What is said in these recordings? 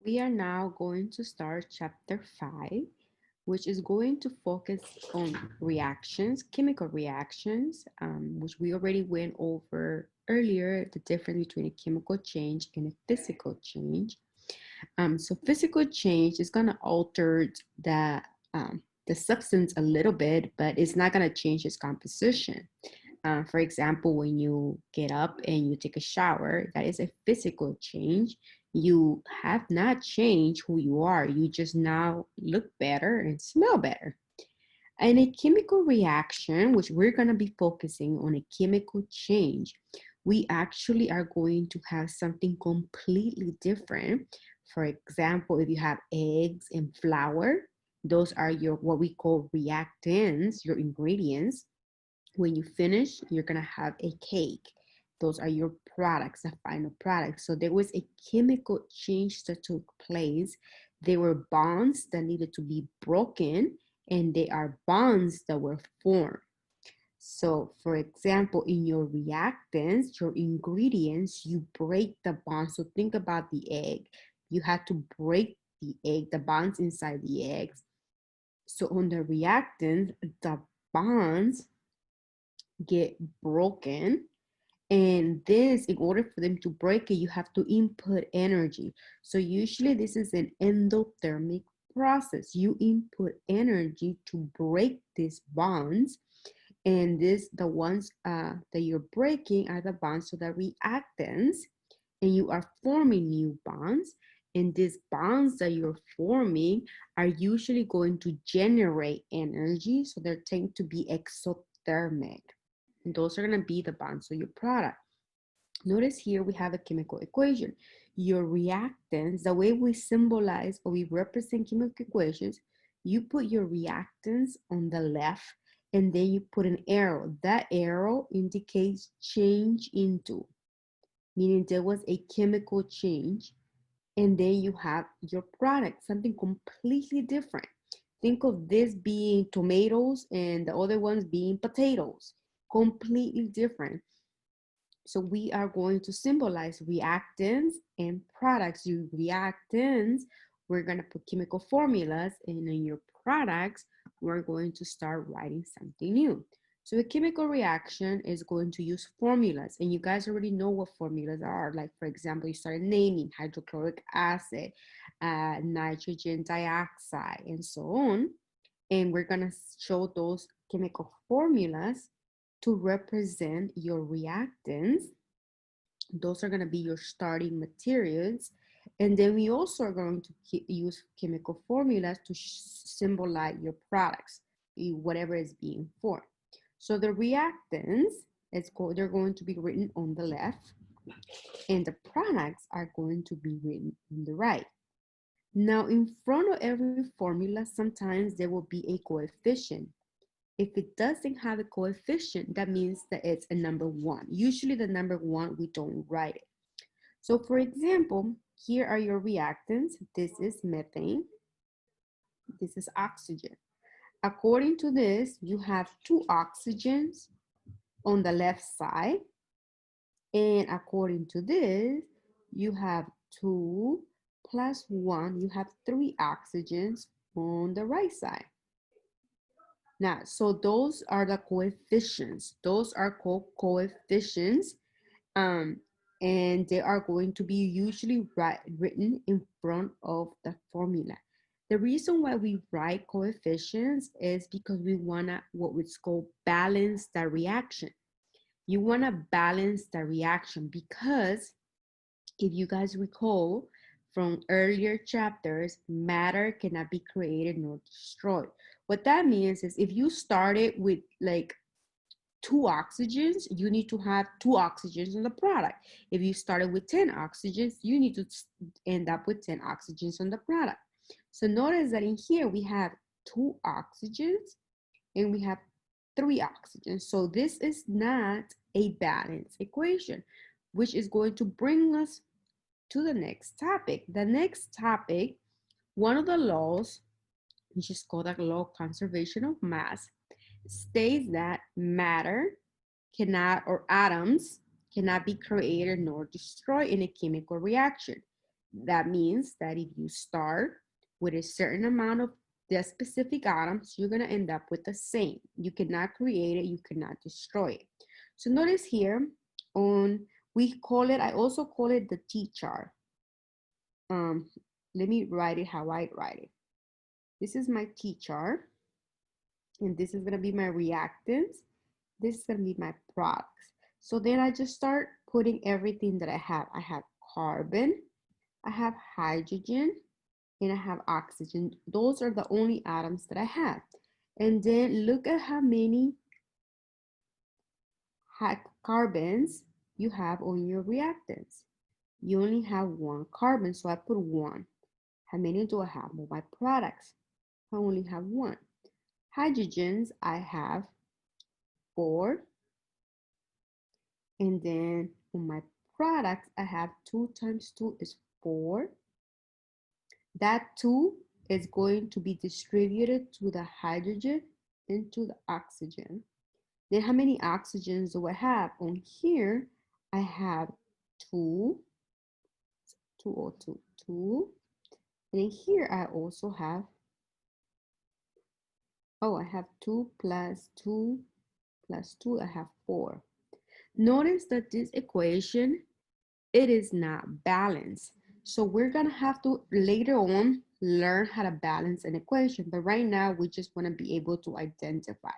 We are now going to start chapter 5, which is going to focus on reactions, chemical reactions, which we already went over earlier, the difference between a chemical change and a physical change. So physical change is going to alter the substance a little bit, but it's not going to change its composition. For example, when you get up and you take a shower, that is a physical change. You have not changed who you are. You just now look better and smell better. And a chemical reaction, which we're going to be focusing on a chemical change, we actually are going to have something completely different. For example, if you have eggs and flour, those are your what we call reactants, your ingredients. When you finish, you're gonna have a cake. Those are your products, the final product. So there was a chemical change that took place. There were bonds that needed to be broken, and they are bonds that were formed. So, for example, in your reactants, your ingredients, you break the bond. So think about the egg. You had to break the egg, the bonds inside the eggs. So on the reactants, the bonds get broken, and this, in order for them to break it, you have to input energy. So usually this is an endothermic process. You input energy to break these bonds, and the ones that you're breaking are the bonds, so the reactants, and you are forming new bonds. And these bonds that you're forming are usually going to generate energy, so they tend to be exothermic. And those are going to be the bonds of your product. Notice here we have a chemical equation. Your reactants, the way we symbolize or we represent chemical equations, you put your reactants on the left and then you put an arrow. That arrow indicates change into, meaning there was a chemical change. And then you have your product, something completely different. Think of this being tomatoes and the other ones being potatoes, completely different. So we are going to symbolize reactants and products. Your reactants, we're going to put chemical formulas, and in your products, we're going to start writing something new. So a chemical reaction is going to use formulas, and you guys already know what formulas are. Like, for example, you start naming hydrochloric acid, nitrogen dioxide, and so on. And we're going to show those chemical formulas to represent your reactants. Those are going to be your starting materials. And then we also are going to use chemical formulas to symbolize your products, whatever is being formed. So the reactants, they're going to be written on the left, and the products are going to be written on the right. Now, in front of every formula, sometimes there will be a coefficient. If it doesn't have a coefficient, that means that it's a number one. Usually the number one, we don't write it. So for example, here are your reactants. This is methane. This is oxygen. According to this, you have two oxygens on the left side. And according to this, you have 2 plus 1. You have 3 oxygens on the right side. Now, so those are the coefficients. Those are called coefficients, um, and they are going to be usually written in front of the formula. The reason why we write coefficients is because we want to what we call balance the reaction. You want to balance the reaction because if you guys recall from earlier chapters, matter cannot be created nor destroyed. What that means is if you started with like 2 oxygens, you need to have 2 oxygens in the product. If you started with 10 oxygens, you need to end up with 10 oxygens on the product. So notice that in here we have 2 oxygens and we have 3 oxygens. So this is not a balanced equation, which is going to bring us to the next topic. The next topic, one of the laws, which is called the law of conservation of mass, states that matter cannot, or atoms cannot be created nor destroyed in a chemical reaction. That means that if you start with a certain amount of the specific atoms, you're going to end up with the same. You cannot create it, you cannot destroy it. So notice here on, we call it, I also call it the T chart. Let me write it how I write it. This is my T chart, and this is going to be my reactants. This is going to be my products. So then I just start putting everything that I have. I have carbon, I have hydrogen, and I have oxygen. Those are the only atoms that I have. And then look at how many carbons you have on your reactants. You only have one carbon, so I put one. How many do I have? Well, my products, I only have one. Hydrogens, I have 4. And then on my products, I have 2 times 2 is 4. That 2 is going to be distributed to the hydrogen and to the oxygen. Then how many oxygens do I have? On here, I have 2, 2O2, 2. And in here, I also have, I have 2 plus 2 plus 2, I have 4. Notice that this equation, it is not balanced. So we're gonna have to later on learn how to balance an equation, but right now we just wanna be able to identify.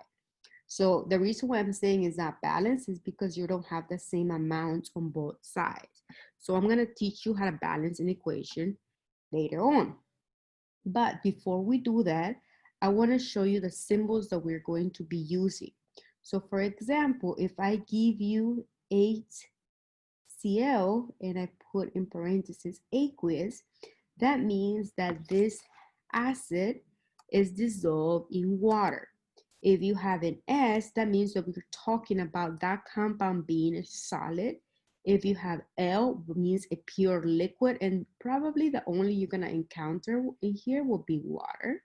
So the reason why I'm saying it's not balanced is because you don't have the same amount on both sides. So I'm gonna teach you how to balance an equation later on. But before we do that, I wanna show you the symbols that we're going to be using. So for example, if I give you 8Cl and I put in parentheses aqueous, that means that this acid is dissolved in water. If you have an S, that means that we're talking about that compound being a solid. If you have L, it means a pure liquid, and probably the only you're gonna encounter in here will be water.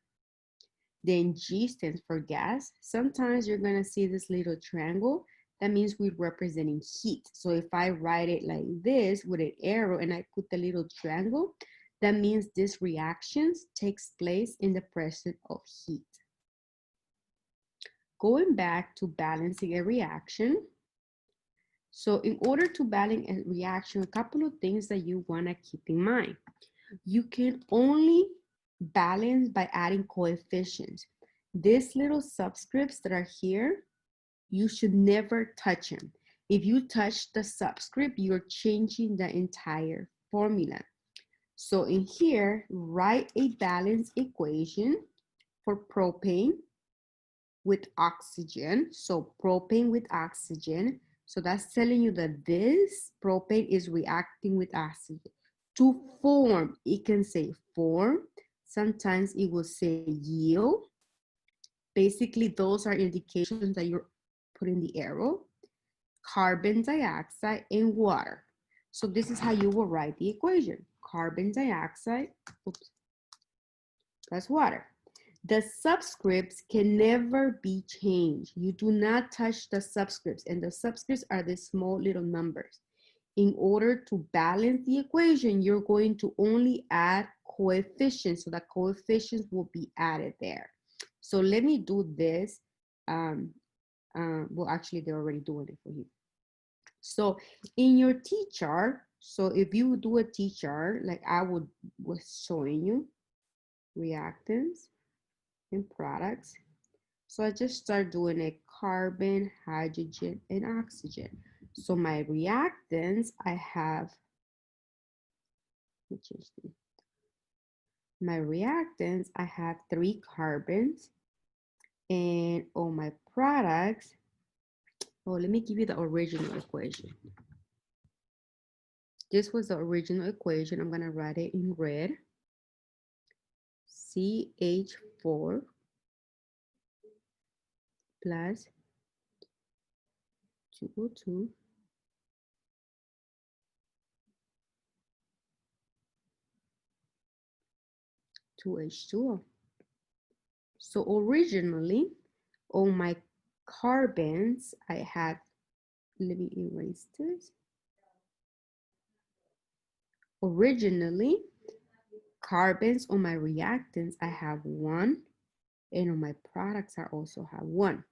Then G stands for gas. Sometimes you're gonna see this little triangle. That means we're representing heat. So if I write it like this with an arrow and I put the little triangle, that means this reaction takes place in the presence of heat. Going back to balancing a reaction. So in order to balance a reaction, a couple of things that you wanna keep in mind. You can only balance by adding coefficients. These little subscripts that are here, you should never touch them. If you touch the subscript, you're changing the entire formula. So in here, write a balanced equation for propane with oxygen. So propane with oxygen. So that's telling you that this propane is reacting with oxygen to form. It can say form. Sometimes it will say yield. Basically, those are indications that you're putting the arrow. Carbon dioxide and water. So this is how you will write the equation. Carbon dioxide, oops, that's water. The subscripts can never be changed. You do not touch the subscripts, and the subscripts are the small little numbers. In order to balance the equation, you're going to only add coefficients, so the coefficients will be added there. So let me do this. Well, actually, they're already doing it for you. So in your T chart, so if you do a T chart, like I was showing you, reactants and products. So I just start doing a carbon, hydrogen, and oxygen. So my reactants, I have, let me change this. My reactants, I have 3 carbons. And on my products, let me give you the original equation. This was the original equation. I'm gonna write it in red. CH4 plus 2O2 2H2O. So originally, on my carbons, I had, let me erase this. Originally, carbons on my reactants, I have 1, and on my products, I also have 1.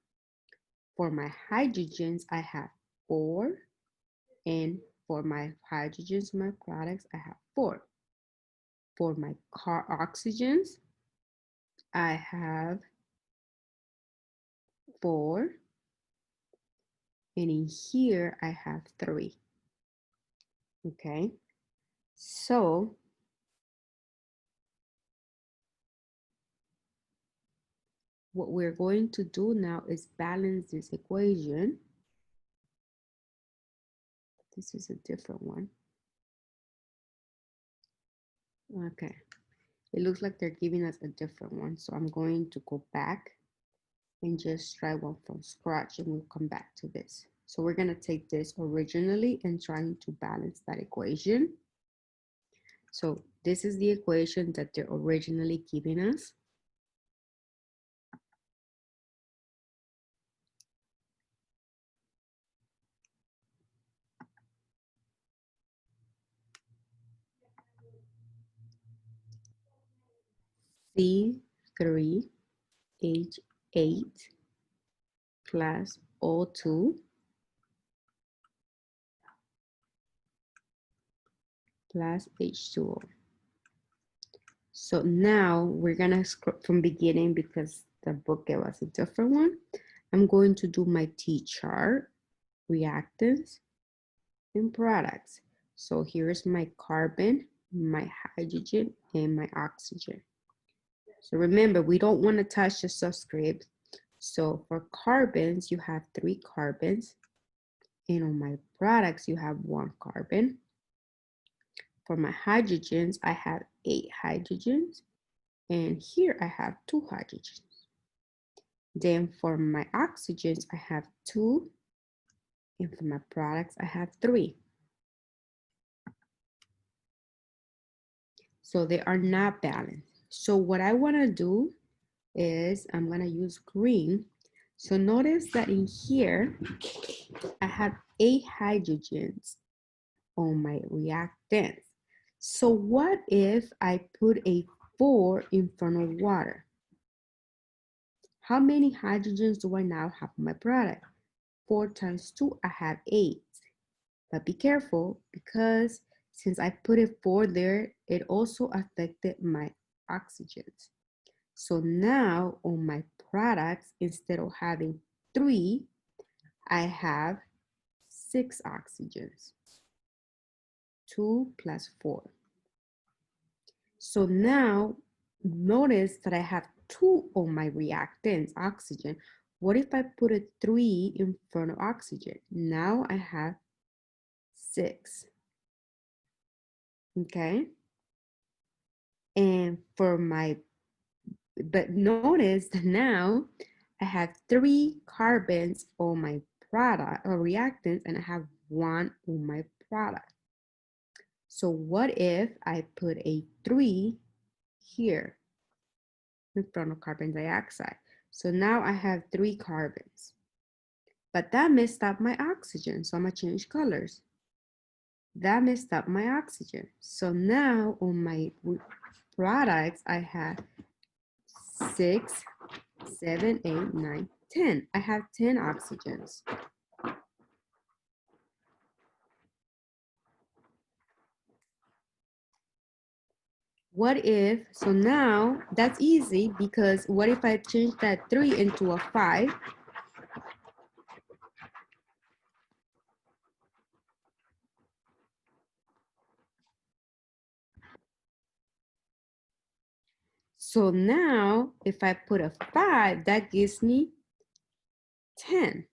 For my hydrogens, I have 4, and for my hydrogens on my products, I have 4. For my oxygens, I have 4, and in here, I have 3. Okay, so what we're going to do now is balance this equation. This is a different one. Okay, it looks like they're giving us a different one. So I'm going to go back and just try one from scratch, and we'll come back to this. So we're gonna take this originally and trying to balance that equation. So this is the equation that they're originally giving us. C3H8 plus O2 plus H2O. So now we're gonna scrub from beginning because the book gave us a different one. I'm going to do my T-chart, reactants, and products. So here's my carbon, my hydrogen, and my oxygen. So remember, we don't want to touch the subscript. So for carbons, you have 3 carbons, and on my products, you have 1 carbon. For my hydrogens, I have 8 hydrogens, and here I have 2 hydrogens. Then for my oxygens, I have 2, and for my products, I have 3. So they are not balanced. So what I want to do is I'm going to use green. So notice that in here, I have 8 hydrogens on my reactants. So what if I put a 4 in front of water? How many hydrogens do I now have on my product? 4 times 2, I have 8. But be careful because since I put a 4 there, it also affected my oxygens. So now on my products, instead of having 3, I have 6 oxygens. 2 plus 4. So now notice that I have 2 on my reactants, oxygen. What if I put a 3 in front of oxygen? Now I have 6. Okay. And for my, but notice that now I have 3 carbons on my product or reactants, and I have 1 on my product. So what if I put a 3 here in front of carbon dioxide? So now I have 3 carbons, but that messed up my oxygen. So I'm gonna change colors. That messed up my oxygen. So now on my products, I have 6, 7, 8, 9, 10. I have 10 oxygens. What if, so now that's easy because what if I change that 3 into a 5? So now if I put a 5, that gives me 10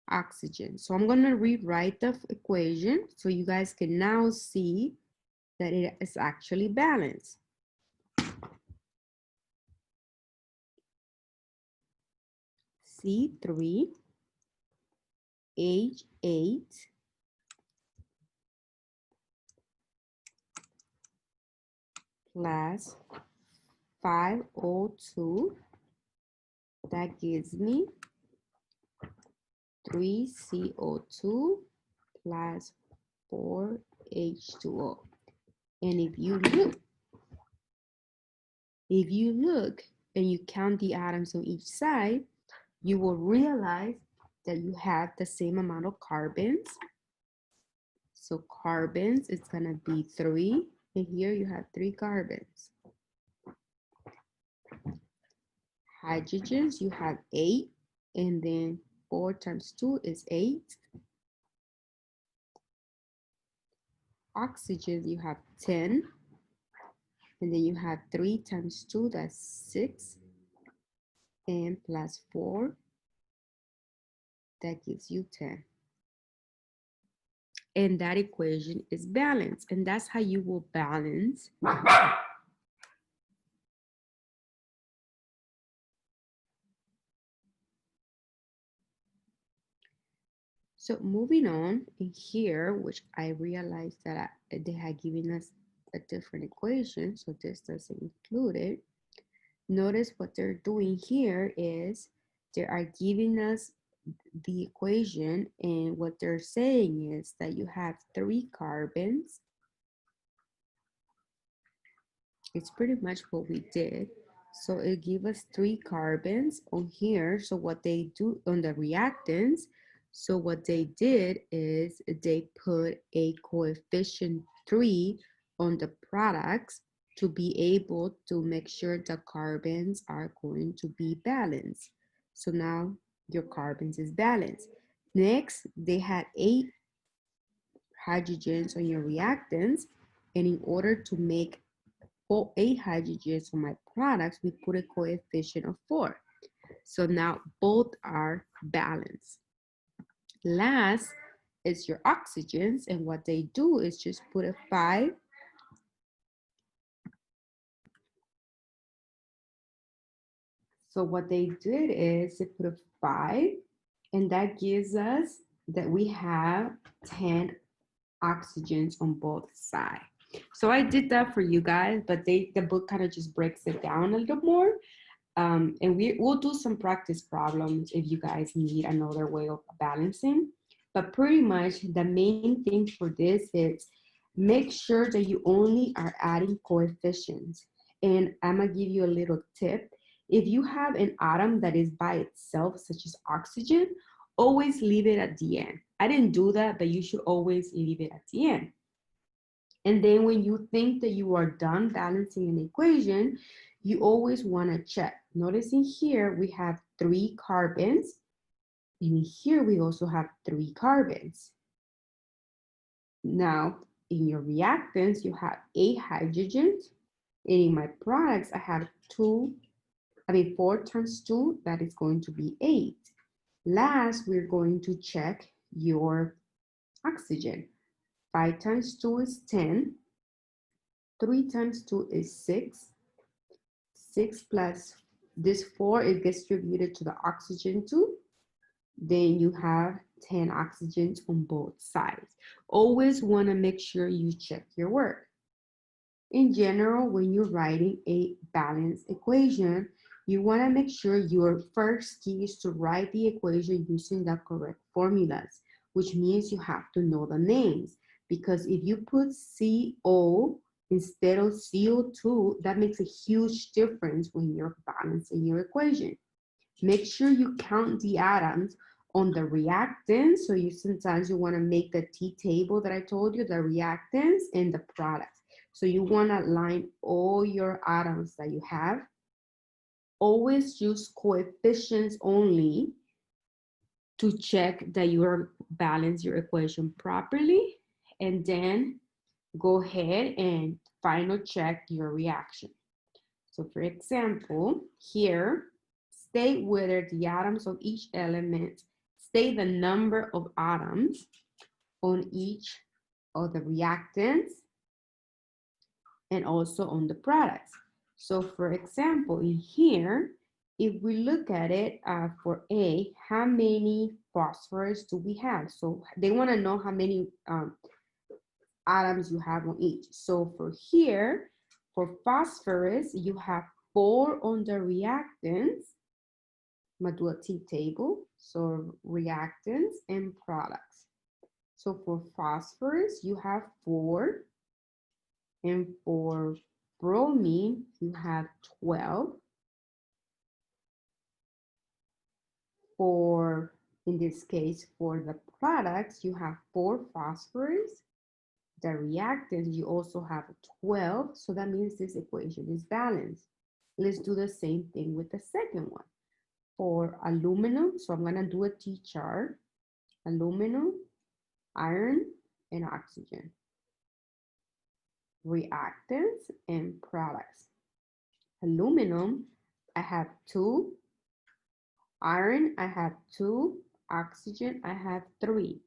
oxygen. So I'm going to rewrite the equation so you guys can now see that it is actually balanced. C3H8 plus 5O2, that gives me 3CO2 plus 4H2O. And if you look and you count the atoms on each side, you will realize that you have the same amount of carbons. So carbons, it's gonna be 3, and here you have 3 carbons. Hydrogens, you have 8, and then 4 times 2 is 8. Oxygen, you have 10, and then you have 3 times 2, that's 6, and plus 4, that gives you 10. And that equation is balanced, and that's how you will balance So moving on in here, which I realized that they had given us a different equation, so this doesn't include it. Notice what they're doing here is they are giving us the equation, and what they're saying is that you have 3 carbons. It's pretty much what we did. So it gives us 3 carbons on here. So what they do on the reactants, so what they did is they put a coefficient 3 on the products to be able to make sure the carbons are going to be balanced. So now your carbons is balanced. Next, they had 8 hydrogens on your reactants, and in order to make 8 hydrogens on my products, we put a coefficient of 4. So now both are balanced. Last is your oxygens, and what they do is just put a 5. So what they did is they put a 5, and that gives us that we have 10 oxygens on both sides. So I did that for you guys, but the book kind of just breaks it down a little more. And we'll do some practice problems if you guys need another way of balancing. But pretty much the main thing for this is make sure that you only are adding coefficients. And I'm gonna give you a little tip. If you have an atom that is by itself, such as oxygen, always leave it at the end. I didn't do that, but you should always leave it at the end. And then when you think that you are done balancing an equation, you always want to check. Notice in here, we have 3 carbons. In here, we also have 3 carbons. Now, in your reactants, you have 8 hydrogens. And in my products, I have 4 times 2, that is going to be 8. Last, we're going to check your oxygen. 5 times 2 is 10. 3 times 2 is 6. 6 plus this 4, it gets distributed to the oxygen 2. Then you have 10 oxygens on both sides. Always want to make sure you check your work. In general, when you're writing a balanced equation, you want to make sure your first key is to write the equation using the correct formulas, which means you have to know the names. Because if you put CO instead of CO2, that makes a huge difference when you're balancing your equation. Make sure you count the atoms on the reactants. So sometimes you want to make the T table that I told you, the reactants and the products. So you want to line all your atoms that you have. Always use coefficients only to check that you are balance your equation properly, and then go ahead and final check your reaction. So for example, here, state whether the atoms of each element, state the number of atoms on each of the reactants and also on the products. So for example, in here, if we look at it for A, how many phosphorus do we have? So they want to know how many atoms you have on each. So for here, for phosphorus, you have 4 on the reactants. I'm gonna do a T table. So reactants and products. So for phosphorus, you have 4. And for bromine, you have 12. For, in this case, for the products, you have 4 phosphorus. The reactants, you also have 12. So that means this equation is balanced. Let's do the same thing with the second one. For aluminum, so I'm gonna do a T chart. Aluminum, iron, and oxygen. Reactants and products. Aluminum, I have 2. Iron, I have 2. Oxygen, I have 3.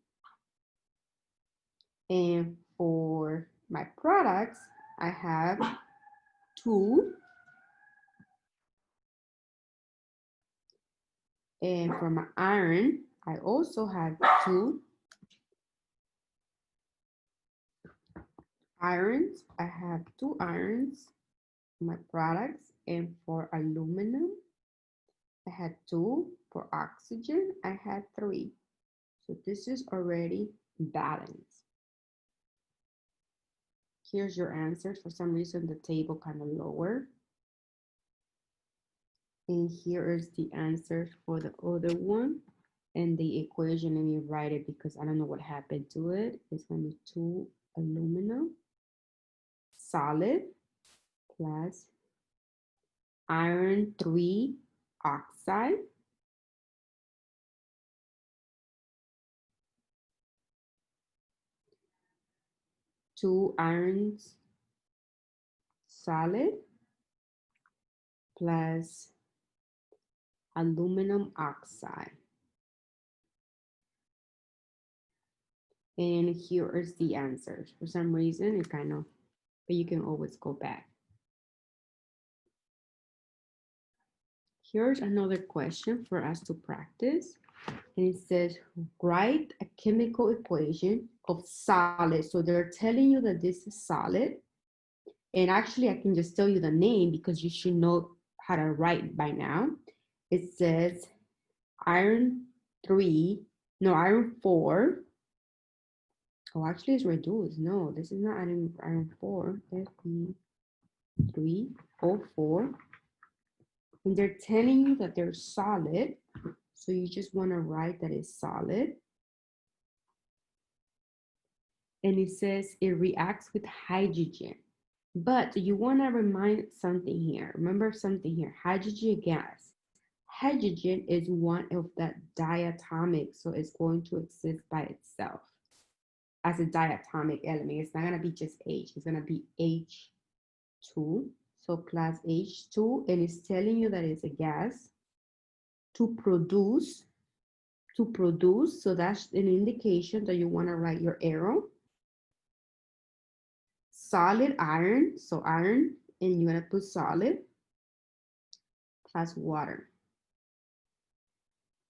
And for my products, I have 2. And for my iron, I also have 2 irons. I have 2 irons for my products. And for aluminum, I had 2. For oxygen, I had 3. So this is already balanced. Here's your answers. For some reason, the table kind of lower. And here is the answer for the other one. And the equation, let me write it because I don't know what happened to it. It's going to be 2 aluminum solid plus iron 3 oxide two irons solid plus aluminum oxide. And here is the answers. For some reason, it kind of, but you can always go back. Here's another question for us to practice. And it says, write a chemical equation of solid. So they're telling you that this is solid. And actually, I can just tell you the name because you should know how to write by now. It says iron 3, no, iron 4. Oh, actually, it's reduced. No, this is not iron 4. Fe3O4. And they're telling you that they're solid. So you just want to write that it's solid. And it says it reacts with hydrogen. But you want to remind something here. Remember something here. Hydrogen gas. Hydrogen is one of the diatomic, so it's going to exist by itself as a diatomic element. It's not going to be just H. It's going to be H2. So plus H2, and it's telling you that it's a gas to produce. So that's an indication that you want to write your arrow. Solid iron, so iron, and you're going to put solid plus water.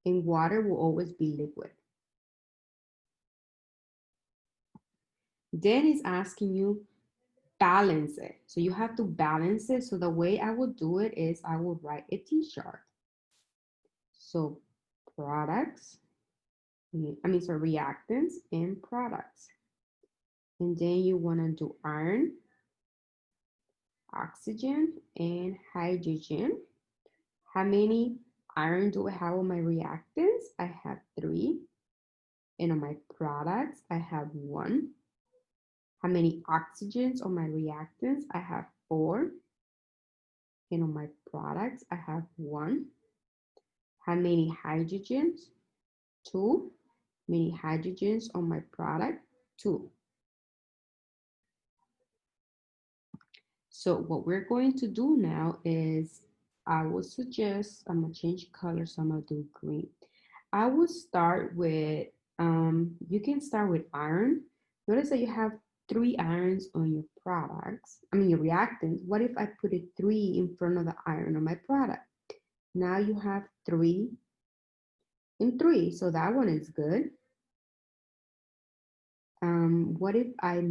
And water will always be liquid. Then it's asking you balance it. So you have to balance it. So the way I would do it is I will write a T-chart. So products, reactants and products. And then you want to do iron, oxygen, and hydrogen. How many iron do I have on my reactants? I have 3. And on my products, I have 1. How many oxygens on my reactants? I have 4. And on my products, I have 1. How many hydrogens? 2. Many hydrogens on my product? 2. So what we're going to do now is I will suggest, I'm gonna change color, so I'm gonna do green. I will start with, you can start with iron. Notice that you have 3 irons on your products, your reactants. What if I put a 3 in front of the iron on my product? Now you have 3 and 3, so that one is good. What if I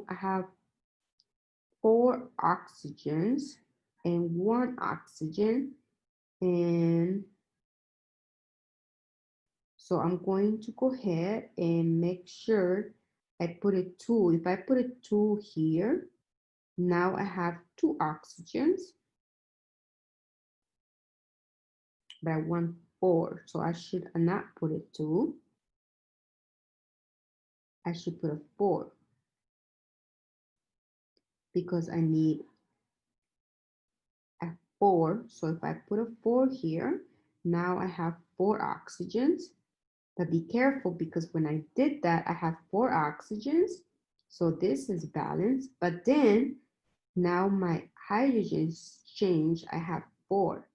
have 4 oxygens and 1 oxygen, and so I'm going to go ahead and make sure I put a 2. If I put a 2 here, Now I have 2 oxygens, but I want 4. So I should not put a 2. I should put a 4 because I need a 4. So if I put a 4 here, now I have 4 oxygens. But be careful because when I did that, I have 4 oxygens. So this is balanced. But then now my hydrogens change. I have 4.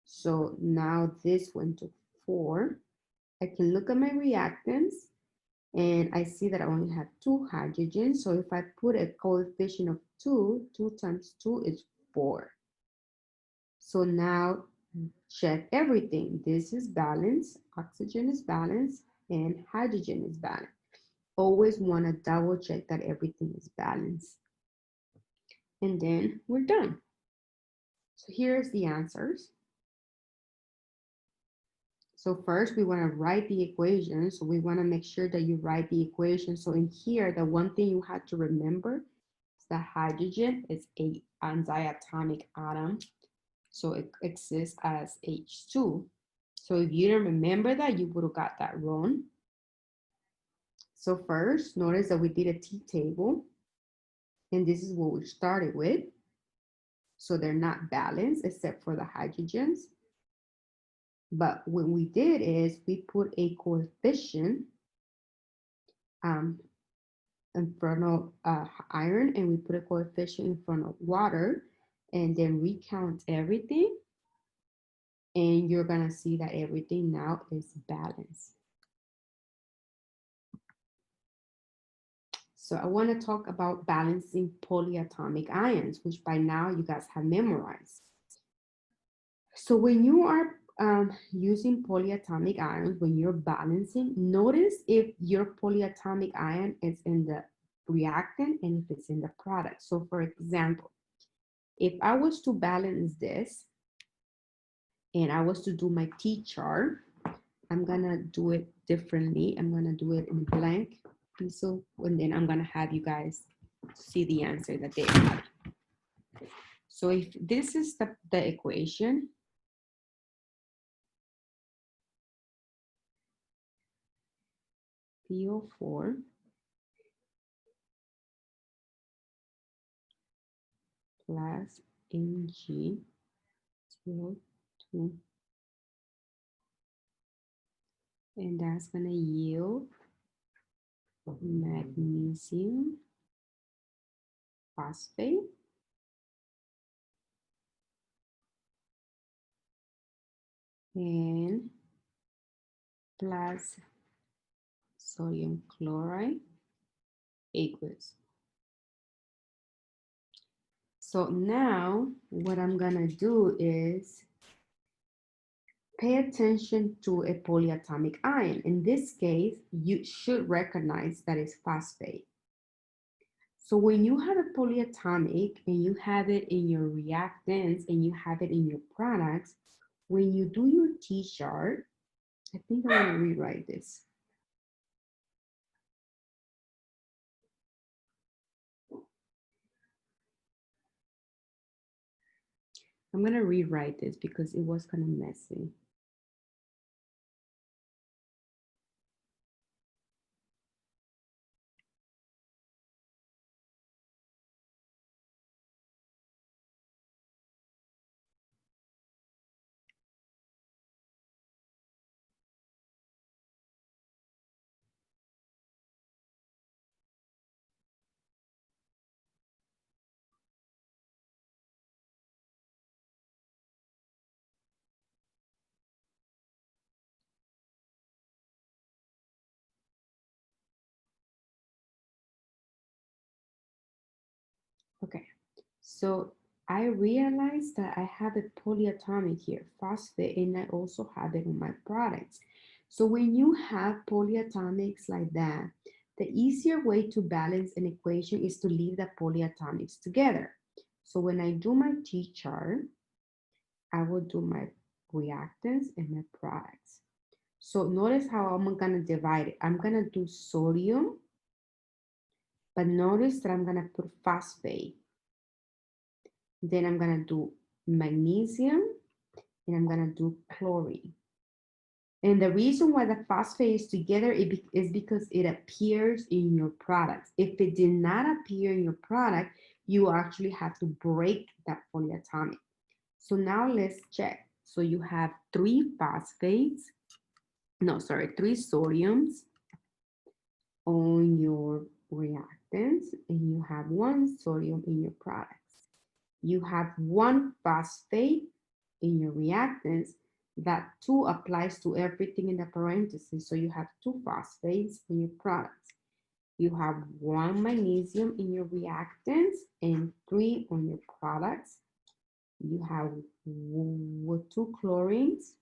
So now this went to 4. I can look at my reactants and I see that I only have 2 hydrogens. So if I put a coefficient of 2, 2 times 2 is 4. So now check everything. This is balanced, oxygen is balanced, and hydrogen is balanced. Always want to double check that everything is balanced. And then we're done. So here's the answers. So first we want to write the equation. So we want to make sure that you write the equation. So in here, the one thing you have to remember is that hydrogen is an diatomic atom. So it exists as H2. So if you don't remember that, you would have got that wrong. So first, notice that we did a T table, and this is what we started with. So they're not balanced except for the hydrogens. But what we did is we put a coefficient in front of iron, and we put a coefficient in front of water, and then we count everything, and you're gonna see that everything now is balanced. So I want to talk about balancing polyatomic ions, which by now you guys have memorized. So when you are using polyatomic ions, when you're balancing, notice if your polyatomic ion is in the reactant and if it's in the product. So for example, if I was to balance this and I was to do my T chart, I'm gonna do it differently. I'm gonna do it in blank piece, and then I'm gonna have you guys see the answer that they have. So if this is the equation, PO4 plus Mg02, and that's gonna yield magnesium phosphate and plus sodium chloride aqueous. So now what I'm gonna do is pay attention to a polyatomic ion. In this case, you should recognize that it's phosphate. So when you have a polyatomic and you have it in your reactants and you have it in your products, when you do your T chart, I think I'm gonna rewrite this. I'm gonna rewrite this because it was kind of messy. Okay, so I realized that I have a polyatomic here, phosphate, and I also have it in my products. So when you have polyatomics like that, the easier way to balance an equation is to leave the polyatomics together. So when I do my T chart, I will do my reactants and my products. So notice how I'm gonna divide it. I'm gonna do sodium, but notice that I'm gonna put phosphate. Then I'm gonna do magnesium, and I'm gonna do chlorine. And the reason why the phosphate is together is because it appears in your product. If it did not appear in your product, you actually have to break that polyatomic. So now let's check. So you have three phosphates, no, sorry, three sodiums on your reactants, and you have one sodium in your products. You have one phosphate in your reactants. That two applies to everything in the parentheses. So you have two phosphates in your products. You have one magnesium in your reactants and three on your products. You have two chlorines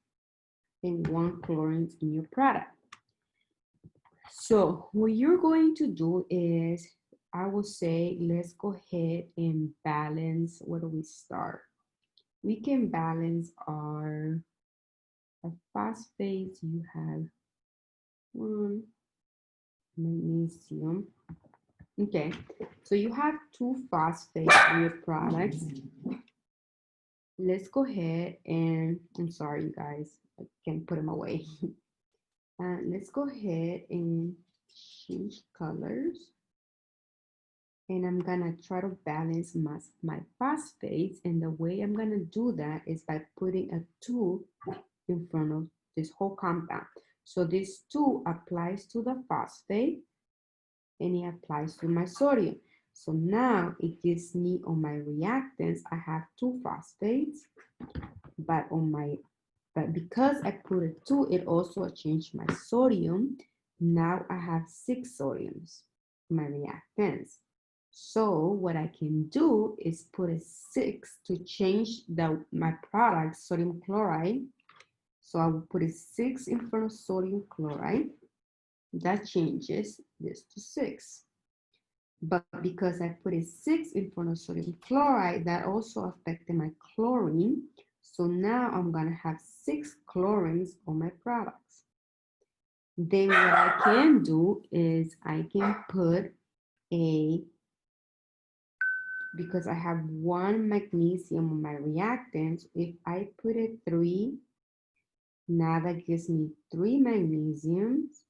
and one chlorine in your product. So what you're going to do is, I will say, let's go ahead and balance. Where do we start? We can balance our phosphates. You have one magnesium. Okay, so you have two phosphates in your products. Let's go ahead and, I'm sorry, you guys, I can put them away. Let's go ahead and change colors. And I'm gonna try to balance my phosphates. And the way I'm gonna do that is by putting a 2 in front of this whole compound. So this 2 applies to the phosphate and it applies to my sodium. So now it gives me, on my reactants, I have 2 phosphates, but because I put a 2, it also changed my sodium. Now I have 6 sodiums in my reactants. So what I can do is put a 6 to change my product, sodium chloride. So I will put a 6 in front of sodium chloride. That changes this to 6. But because I put a 6 in front of sodium chloride, that also affected my chlorine. So now I'm going to have 6 chlorines on my products. Then what I can do is I can put because I have one magnesium on my reactants, if I put a 3, now that gives me 3 magnesiums.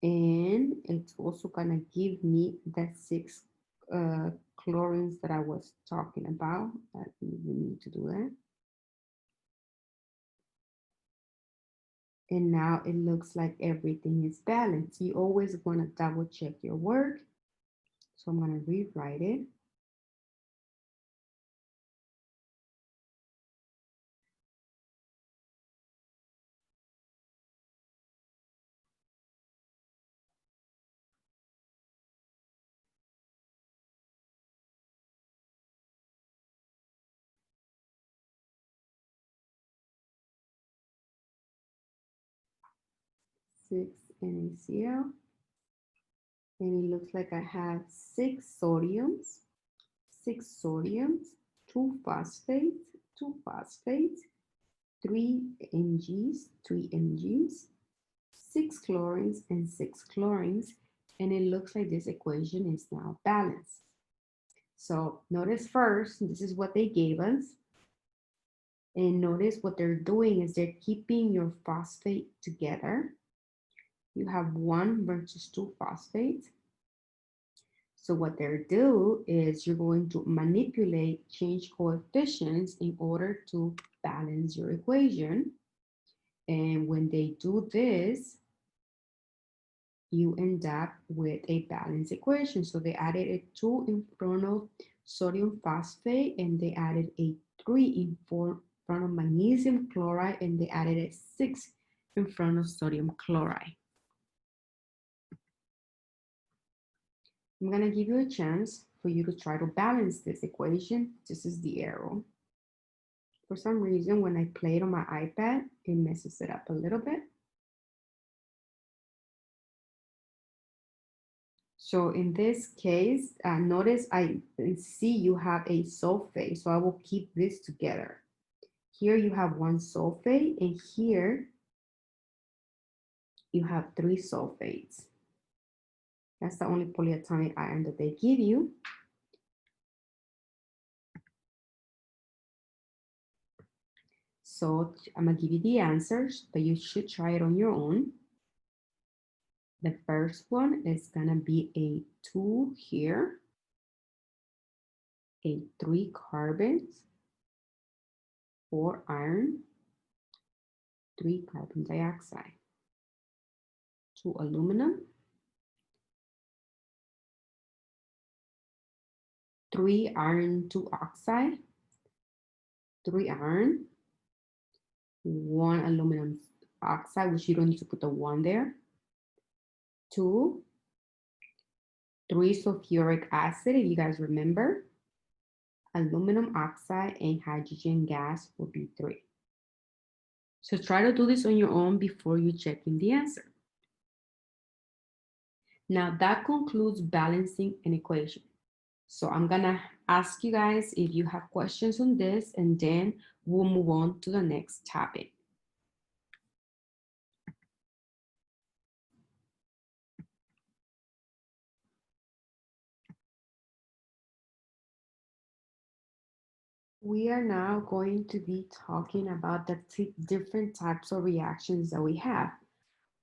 And it's also gonna give me the 6 chlorines that I was talking about. We need to do that. And now it looks like everything is balanced. You always want to double check your work. So I'm going to rewrite it. Six NaCl. And it looks like I have 6 sodiums, 2 phosphates, 3 Mgs, 6 chlorines and 6 chlorines. And it looks like this equation is now balanced. So notice first, this is what they gave us. And notice what they're doing is they're keeping your phosphate together. You have 1 versus 2 phosphates. So what they'll do is you're going to manipulate change coefficients in order to balance your equation. And when they do this, you end up with a balanced equation. So they added a 2 in front of sodium phosphate, and they added a 3 in front of magnesium chloride, and they added a 6 in front of sodium chloride. I'm going to give you a chance for you to try to balance this equation. This is the arrow. For some reason, when I play it on my iPad, it messes it up a little bit. So in this case, notice I see you have a sulfate, so I will keep this together. Here you have 1 sulfate, and here you have 3 sulfates. That's the only polyatomic ion that they give you. So I'm gonna give you the answers, but you should try it on your own. The first one is gonna be a 2 here, a 3 carbons, 4 iron, 3 carbon dioxide, 2 aluminum, 3 iron 2 oxide, 3 iron, 1 aluminum oxide, which you don't need to put the 1 there, 2, 3 sulfuric acid, if you guys remember, aluminum oxide, and hydrogen gas will be 3. So try to do this on your own before you check in the answer. Now that concludes balancing an equation. So I'm gonna ask you guys if you have questions on this, and then we'll move on to the next topic. We are now going to be talking about the different types of reactions that we have.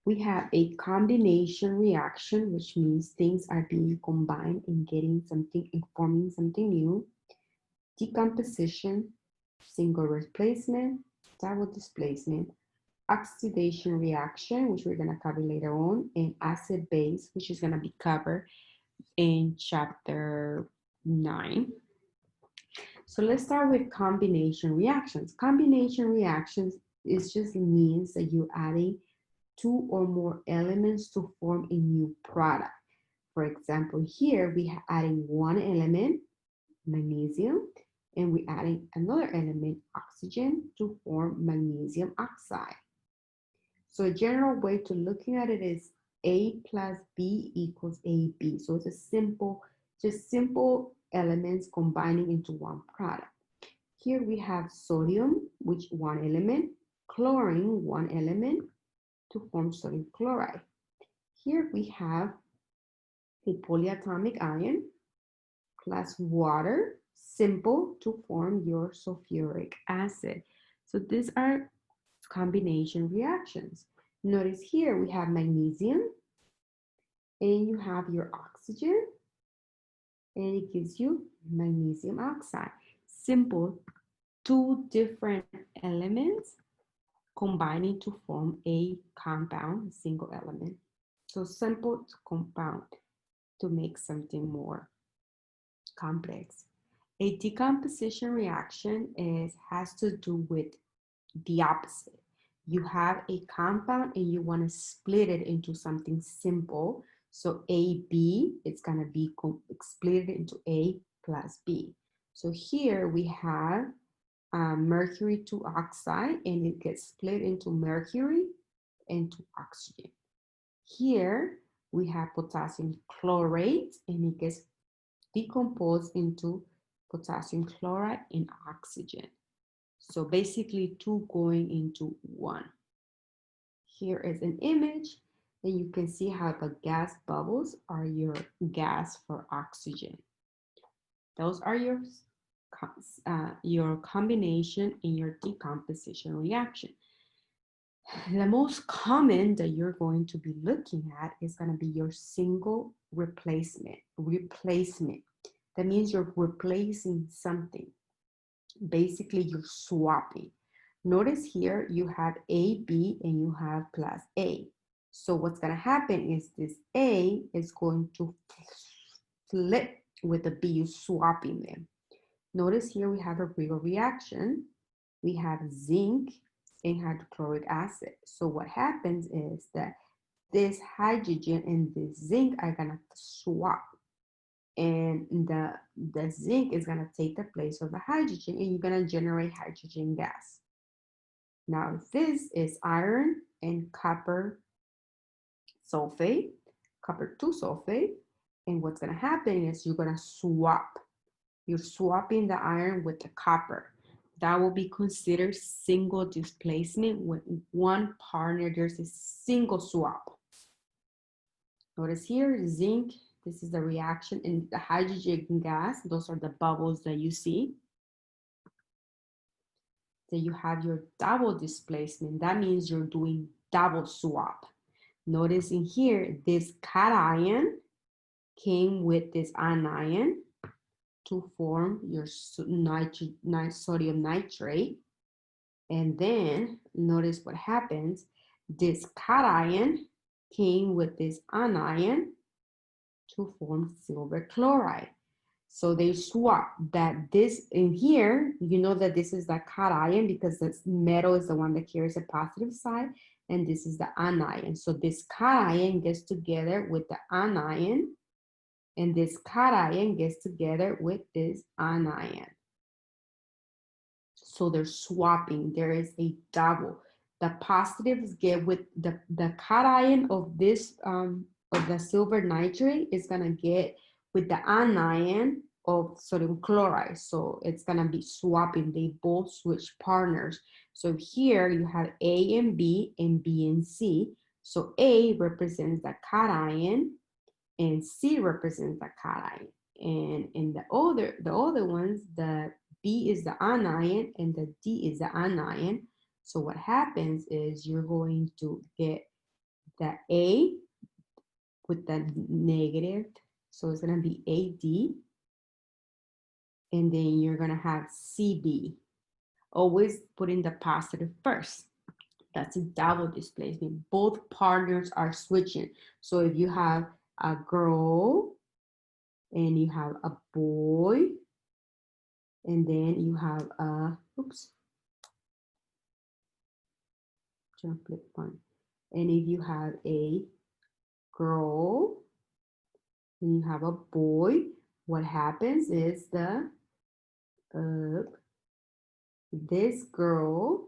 We have a combination reaction, which means things are being combined and getting something and forming something new. Decomposition, single replacement, double displacement, oxidation reaction, which we're going to cover later on, and acid base, which is going to be covered in chapter 9. So let's start with combination reactions. Combination reactions just means that you're adding 2 or more elements to form a new product. For example, here we are adding 1 element, magnesium, and we're adding another element, oxygen, to form magnesium oxide. So a general way to looking at it is A plus B equals AB. So it's a just simple elements combining into one product. Here we have sodium, which 1 element, chlorine, 1 element to form sodium chloride. Here we have a polyatomic ion plus water, simple, to form your sulfuric acid. So these are combination reactions. Notice here we have magnesium, and you have your oxygen, and it gives you magnesium oxide. Simple, 2 different elements combining to form a compound, a single element. So simple to compound to make something more complex. A decomposition reaction has to do with the opposite. You have a compound and you want to split it into something simple. So AB, it's going to be split into A plus B. So here we have mercury 2 oxide, and it gets split into mercury and to oxygen. Here we have potassium chlorate, and it gets decomposed into potassium chloride and oxygen. So basically 2 going into 1. Here is an image, and you can see how the gas bubbles are your gas for oxygen. Those are your combination and your decomposition reaction. The most common that you're going to be looking at is going to be your single replacement. That means you're replacing something. Basically, you're swapping. Notice here you have AB and you have plus A. So what's going to happen is this A is going to flip with the B, you swapping them. Notice here we have a real reaction. We have zinc and hydrochloric acid. So what happens is that this hydrogen and this zinc are gonna swap, and the zinc is gonna take the place of the hydrogen, and you're gonna generate hydrogen gas. Now this is iron and copper sulfate, copper 2 sulfate, and what's gonna happen is you're gonna swap. You're swapping the iron with the copper. That will be considered single displacement. When one partner, there's a single swap. Notice here, zinc, this is the reaction, and the hydrogen gas, those are the bubbles that you see. then you have your double displacement. That means you're doing double swap. Notice in here, this cation came with this anion to form your sodium nitrate. And then notice what happens. This cation came with this anion to form silver chloride. So they swap that this in here, you know that this is the cation because this metal is the one that carries a positive side, and this is the anion. So this cation gets together with the anion, and this cation gets together with this anion. So they're swapping. There is a double. The positives get with the cation of this of the silver nitrate is gonna get with the anion of sodium chloride. So it's gonna be swapping. They both switch partners. So here you have A and B and C. So A represents the cation and C represents the cation. And in the other ones, the B is the anion and the D is the anion. So what happens is you're going to get the A with the negative. So it's going to be AD. And then you're going to have CB. Always putting the positive first. That's a double displacement. Both partners are switching. So if you have a girl and you have a boy, and then you have a, oops, trying to flip one. And if you have a girl and you have a boy, what happens is this girl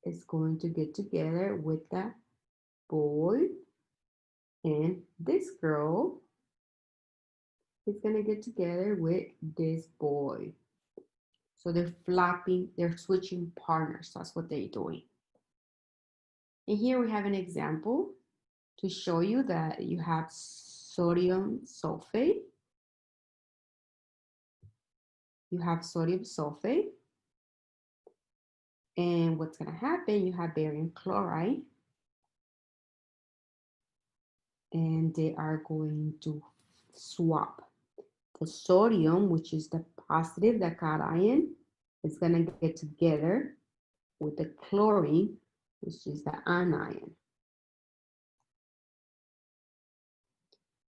is going to get together with the boy, and this girl is going to get together with this boy. So they're flapping, they're switching partners. That's what they're doing. And here we have an example to show you that you have sodium sulfate. You have sodium sulfate. And what's going to happen, you have barium chloride. And they are going to swap. The sodium, which is the positive, the cation, is going to get together with the chlorine, which is the anion.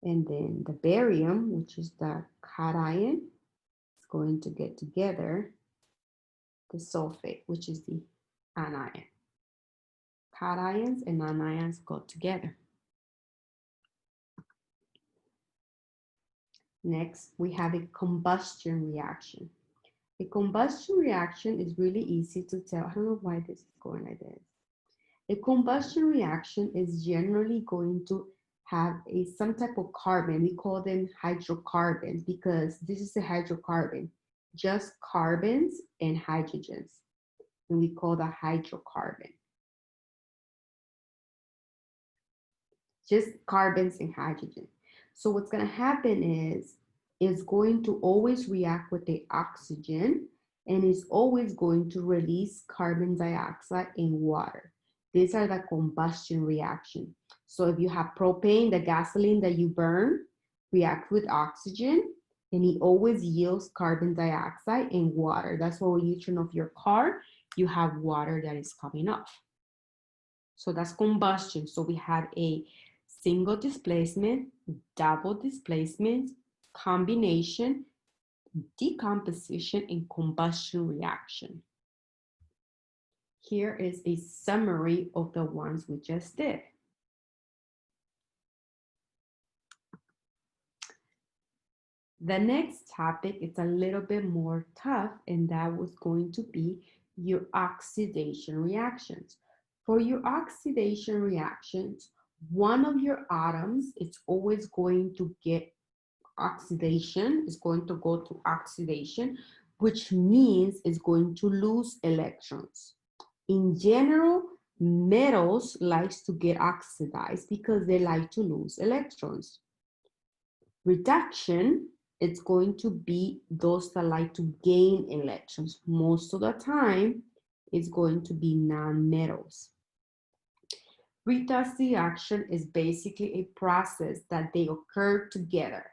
And then the barium, which is the cation, is going to get together the sulfate, which is the anion. Cations and anions go together. Next, we have a combustion reaction. A combustion reaction is really easy to tell. I don't know why this is going like this. A combustion reaction is generally going to have some type of carbon. We call them hydrocarbons because this is a hydrocarbon, just carbons and hydrogens. And we call the hydrocarbon. Just carbons and hydrogen. So what's going to happen is it's going to always react with the oxygen and is always going to release carbon dioxide and water. These are the combustion reaction. So if you have propane, the gasoline that you burn, react with oxygen, and it always yields carbon dioxide and water. That's why when you turn off your car, you have water that is coming off. So that's combustion. So we have a single displacement, double displacement, combination, decomposition, and combustion reaction. Here is a summary of the ones we just did. The next topic is a little bit more tough, and that was going to be your oxidation reactions. For your oxidation reactions, one of your atoms is always going to get oxidation, is going to go to oxidation, which means it's going to lose electrons. In general, metals likes to get oxidized because they like to lose electrons. Reduction it's going to be those that like to gain electrons. Most of the time, it's going to be non-metals. Redox reaction is basically a process that they occur together.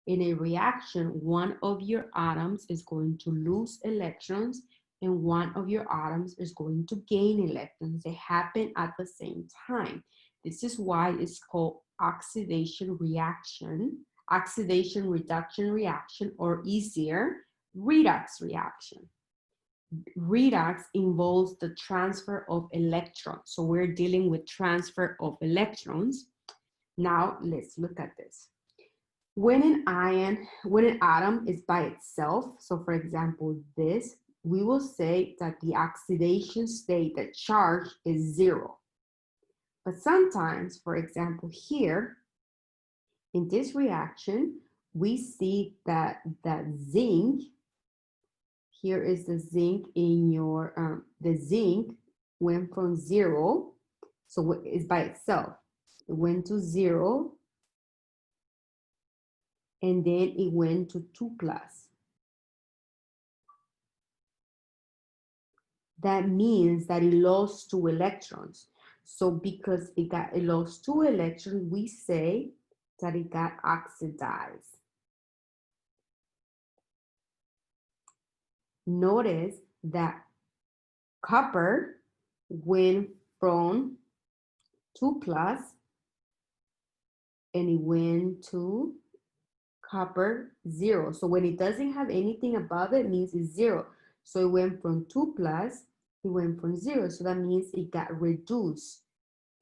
In a reaction, one of your atoms is going to lose electrons and one of your atoms is going to gain electrons. They happen at the same time. This is why it's called oxidation reaction, oxidation reduction reaction, or easier, redox reaction. Redox involves the transfer of electrons. So we're dealing with transfer of electrons. Now let's look at this. When an atom is by itself, so for example, this, we will say that the oxidation state, the charge is 0. But sometimes, for example, here, in this reaction, we see that zinc, here is the zinc in your, the zinc went from 0, so it's by itself. It went to 0, and then it went to 2 plus. That means that it lost 2 electrons. So because it lost 2 electrons, we say that it got oxidized. Notice that copper went from 2 plus and it went to copper 0. So when it doesn't have anything above it, means it's 0. So it went from 2 plus, it went from 0. So that means it got reduced.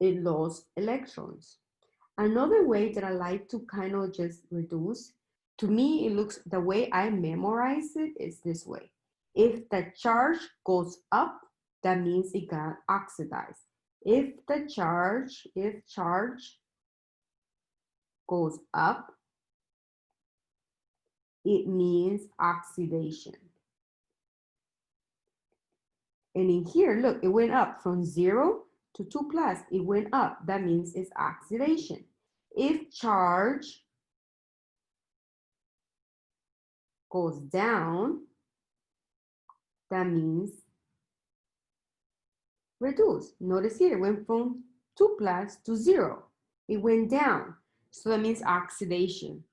It lost electrons. Another way that I like to kind of just reduce, to me, it looks, the way I memorize it is this way. If the charge goes up, that means it got oxidized. If charge goes up, it means oxidation. And in here, look, it went up from 0 to 2 plus. It went up. That means it's oxidation. If charge goes down, that means reduce. Notice here, it went from 2 plus to 0. It went down. So that means oxidation.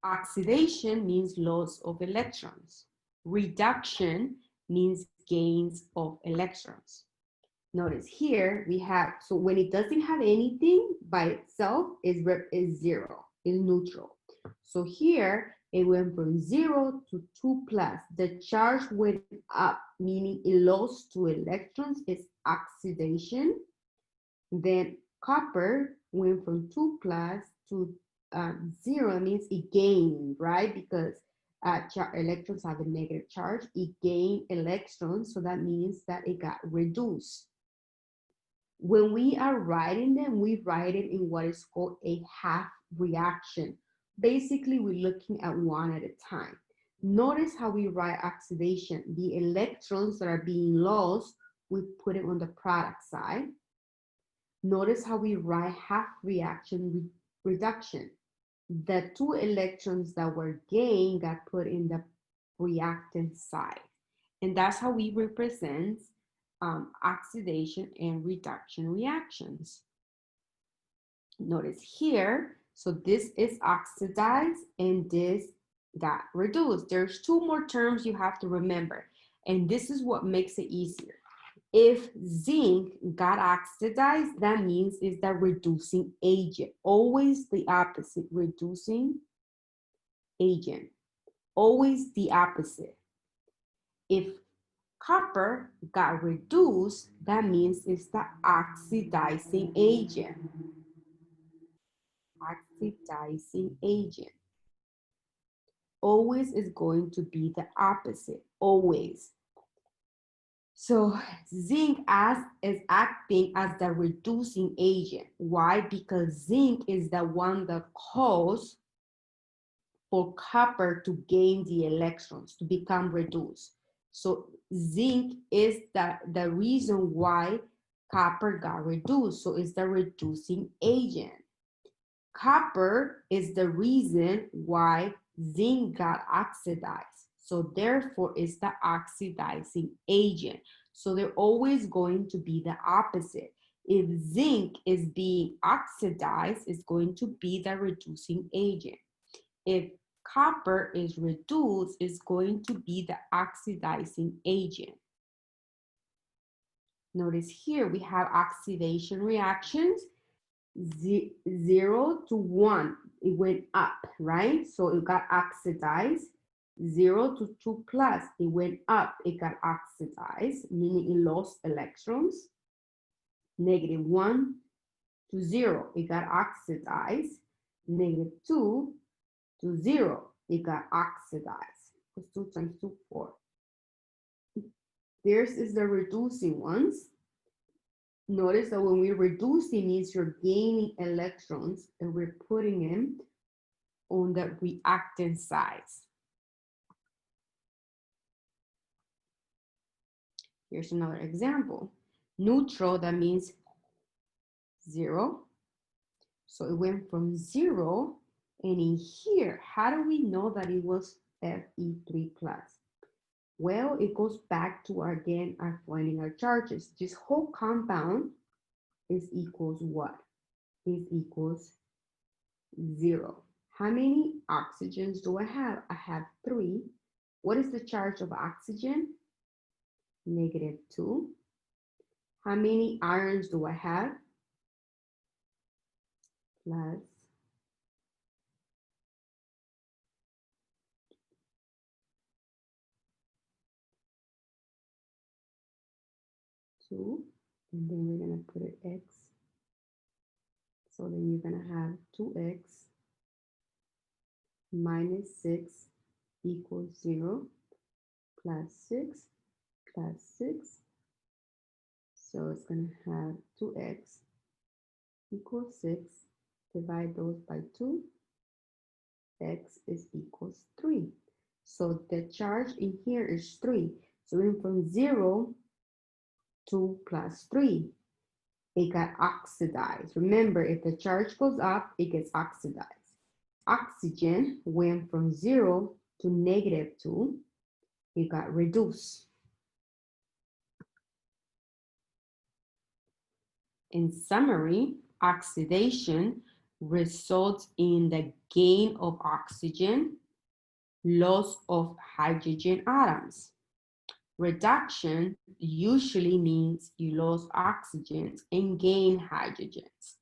Oxidation means loss of electrons. Reduction means gains of electrons. Notice here we have, so when it doesn't have anything by itself, is 0, is neutral. So here it went from 0 to 2 plus. The charge went up, meaning it lost 2 electrons, is oxidation. Then copper went from 2 plus to 0, means it gained, right? Because electrons have a negative charge. It gained electrons, so that means that it got reduced. When we are writing them, we write it in what is called a half reaction. Basically, we're looking at one at a time. Notice how we write oxidation. The electrons that are being lost, we put it on the product side. Notice how we write half reaction reduction. The 2 electrons that were gained got put in the reactant side. And that's how we represent oxidation and reduction reactions. Notice here, so this is oxidized and this got reduced. There's 2 more terms you have to remember, and this is what makes it easier. If zinc got oxidized, that means it's the reducing agent. Always the opposite, reducing agent. Always the opposite. If copper got reduced, that means it's the oxidizing agent. Oxidizing agent. Always is going to be the opposite, always. So zinc is acting as the reducing agent. Why? Because zinc is the one that causes for copper to gain the electrons, to become reduced. So zinc is the reason why copper got reduced. So it's the reducing agent. Copper is the reason why zinc got oxidized. So therefore, it's the oxidizing agent. So they're always going to be the opposite. If zinc is being oxidized, it's going to be the reducing agent. If copper is reduced, it's going to be the oxidizing agent. Notice here we have oxidation reactions, 0 to 1, it went up, right? So it got oxidized. 0 to 2 plus, it went up, it got oxidized, meaning it lost electrons. -1 to 0, it got oxidized. -2 to 0, it got oxidized. Because 2 times 2, 4. This is the reducing ones. Notice that when we reduce, it means you're gaining electrons and we're putting them on the reactant side. Here's another example. Neutral, that means 0. So it went from 0, and in here, how do we know that it was Fe3 plus? Well, it goes back to, again, our finding our charges. This whole compound is equals what? Is equals 0. How many oxygens do I have? I have 3. What is the charge of oxygen? -2. How many ions do I have? Plus 2. And then we're going to put it x. So then you're going to have 2x minus 6 equals 0, plus 6 plus 6. So it's going to have 2x equals 6. Divide those by 2. X is equals 3. So the charge in here is 3. So we went from 0 to plus 3. It got oxidized. Remember, if the charge goes up, it gets oxidized. Oxygen went from 0 to -2. It got reduced. In summary, oxidation results in the gain of oxygen, loss of hydrogen atoms. Reduction usually means you lose oxygens and gain hydrogens.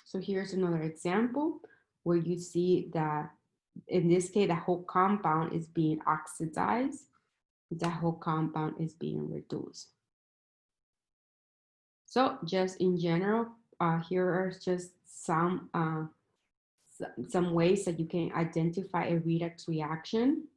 So here's another example where you see that in this case, the whole compound is being oxidized. The whole compound is being reduced. So just in general, here are just some ways that you can identify a redox reaction.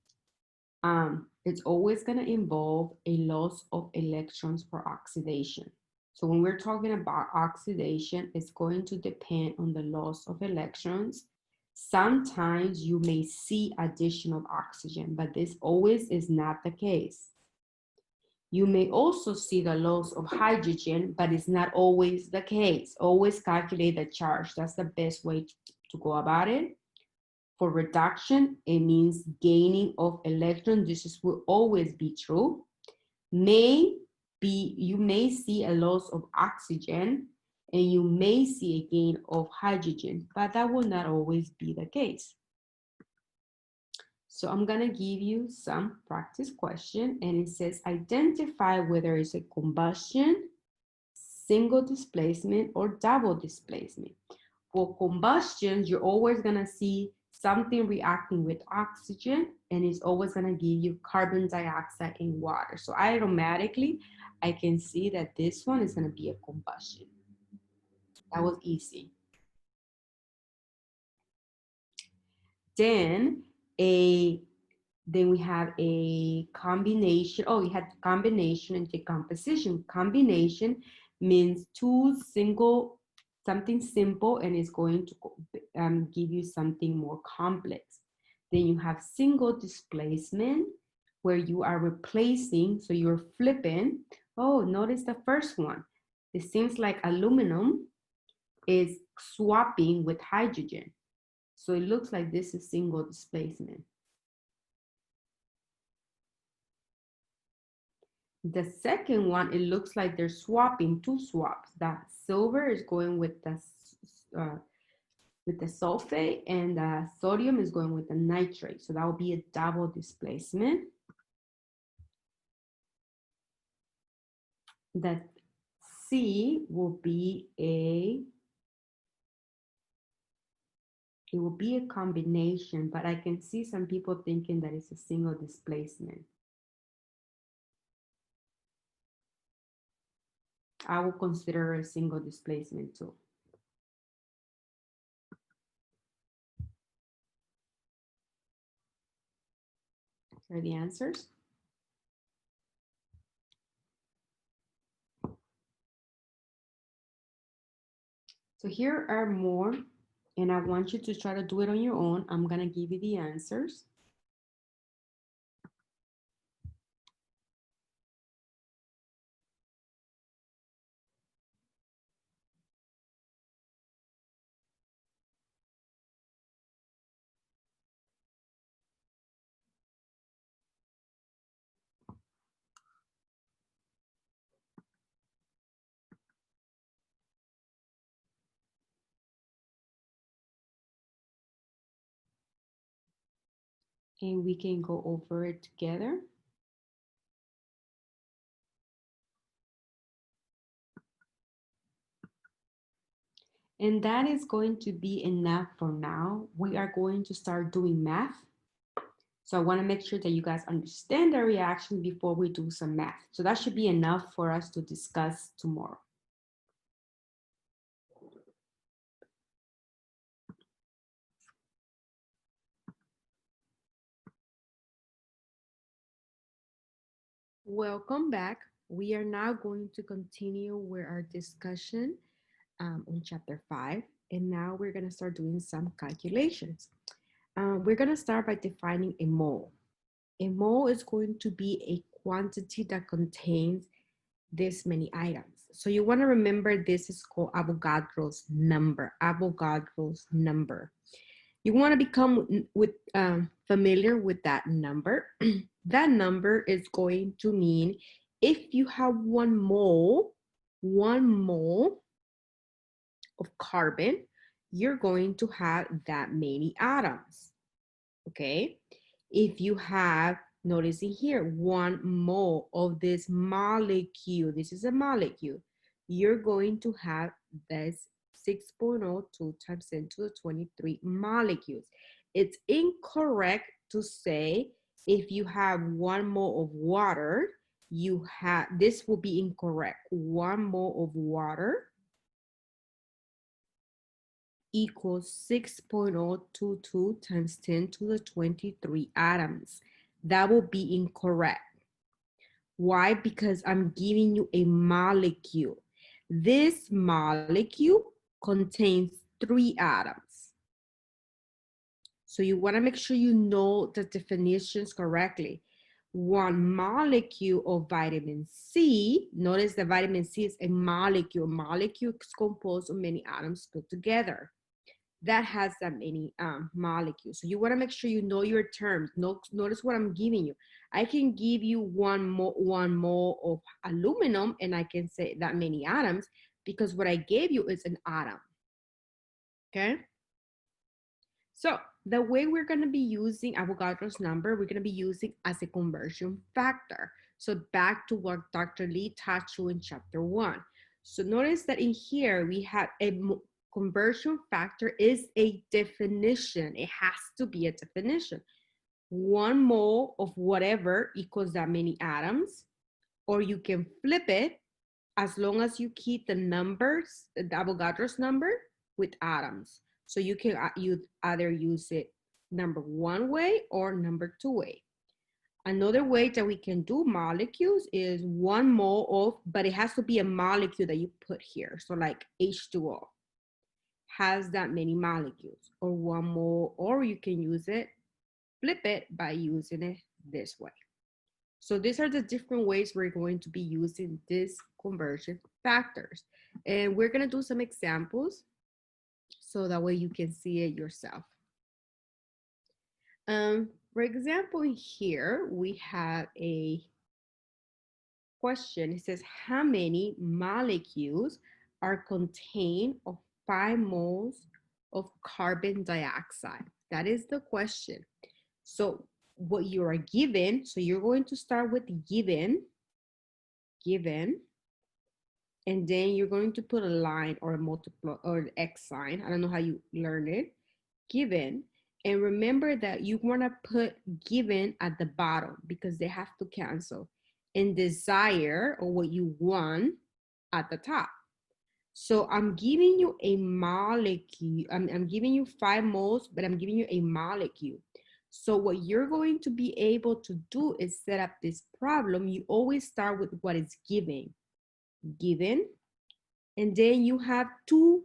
It's always going to involve a loss of electrons for oxidation. So when we're talking about oxidation, it's going to depend on the loss of electrons. Sometimes you may see addition of oxygen, but this always is not the case. You may also see the loss of hydrogen, but it's not always the case. Always calculate the charge. That's the best way to go about it. For reduction, it means gaining of electrons. This will always be true. You may see a loss of oxygen and you may see a gain of hydrogen, but that will not always be the case. So I'm gonna give you some practice question, and it says identify whether it's a combustion, single displacement, or double displacement. For combustion, you're always gonna see something reacting with oxygen, and it's always gonna give you carbon dioxide and water. So automatically, I can see that this one is gonna be a combustion. That was easy. Then we have a combination. Oh, we had combination and decomposition. Combination means something simple, and it's going to give you something more complex. Then you have single displacement, where you are replacing, so you're flipping. Oh, notice the first one. It seems like aluminum. is swapping with hydrogen. So it looks like this is single displacement. The second one, it looks like they're swapping, two swaps. That silver is going with the sulfate, and the sodium is going with the nitrate. So that will be a double displacement. That C will be it will be a combination, but I can see some people thinking that it's a single displacement. I will consider a single displacement too. Here are the answers. So here are more, and I want you to try to do it on your own. I'm gonna give you the answers. And we can go over it together. And that is going to be enough for now. We are going to start doing math. So I want to make sure that you guys understand the reaction before we do some math. So that should be enough for us to discuss tomorrow. Welcome back. We are now going to continue with our discussion on chapter 5. And now we're going to start doing some calculations. We're going to start by defining a mole. A mole is going to be a quantity that contains this many items. So you want to remember this is called Avogadro's number. Avogadro's number. You want to become familiar with that number. That number is going to mean if you have one mole of carbon, you're going to have that many atoms. Okay? If you have, noticing here, 1 mole of this molecule, this is a molecule, you're going to have this 6.02 times 10 to the 23 molecules. It's incorrect to say if you have 1 mole of water, you have, this will be incorrect. 1 mole of water equals 6.022 times 10 to the 23 atoms. That will be incorrect. Why? Because I'm giving you a molecule. This molecule contains 3 atoms. So you want to make sure you know the definitions correctly. 1 molecule of vitamin C, notice that vitamin C is a molecule. Molecule is composed of many atoms put together. That has that many molecules. So you want to make sure you know your terms. Notice what I'm giving you. I can give you one mole of aluminum and I can say that many atoms because what I gave you is an atom. Okay? So the way we're going to be using Avogadro's number, we're going to be using as a conversion factor. So back to what Dr. Lee taught you in chapter 1. So notice that in here we have a conversion factor is a definition. It has to be a definition. 1 mole of whatever equals that many atoms, or you can flip it as long as you keep the numbers, the Avogadro's number with atoms. So you can either use it number 1 way or number 2 way. Another way that we can do molecules is 1 mole of, but it has to be a molecule that you put here. So like H2O has that many molecules, or 1 mole, or you can use it, flip it by using it this way. So these are the different ways we're going to be using these conversion factors. And we're gonna do some examples so that way you can see it yourself. For example, here we have a question. It says, how many molecules are contained of 5 moles of carbon dioxide? That is the question. So what you are given, so you're going to start with given, and then you're going to put a line or a multiple or an X sign. I don't know how you learn it. Given. And remember that you want to put given at the bottom because they have to cancel. And desire, or what you want, at the top. So I'm giving you a molecule. I'm giving you 5 moles, but I'm giving you a molecule. So what you're going to be able to do is set up this problem. You always start with what is given. And then you have 2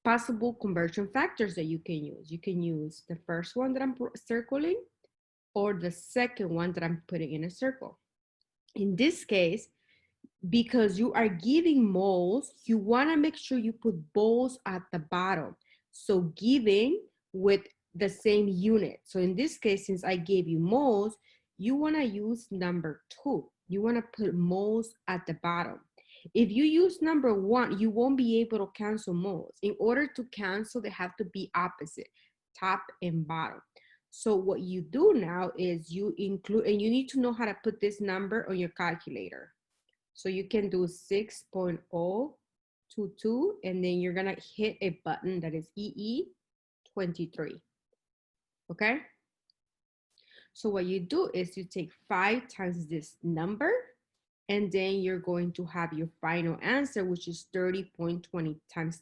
possible conversion factors that you can use. You can use the first one that I'm circling or the second one that I'm putting in a circle. In this case, because you are giving moles, you want to make sure you put moles at the bottom. So giving with the same unit. So in this case, since I gave you moles, you want to use number 2. You want to put moles at the bottom. If you use number 1, you won't be able to cancel moles. In order to cancel, they have to be opposite, top and bottom. So what you do now is you include, and you need to know how to put this number on your calculator. So you can do 6.022, and then you're gonna hit a button that is EE23, okay? So what you do is you take 5 times this number, and then you're going to have your final answer, which is 30.20 times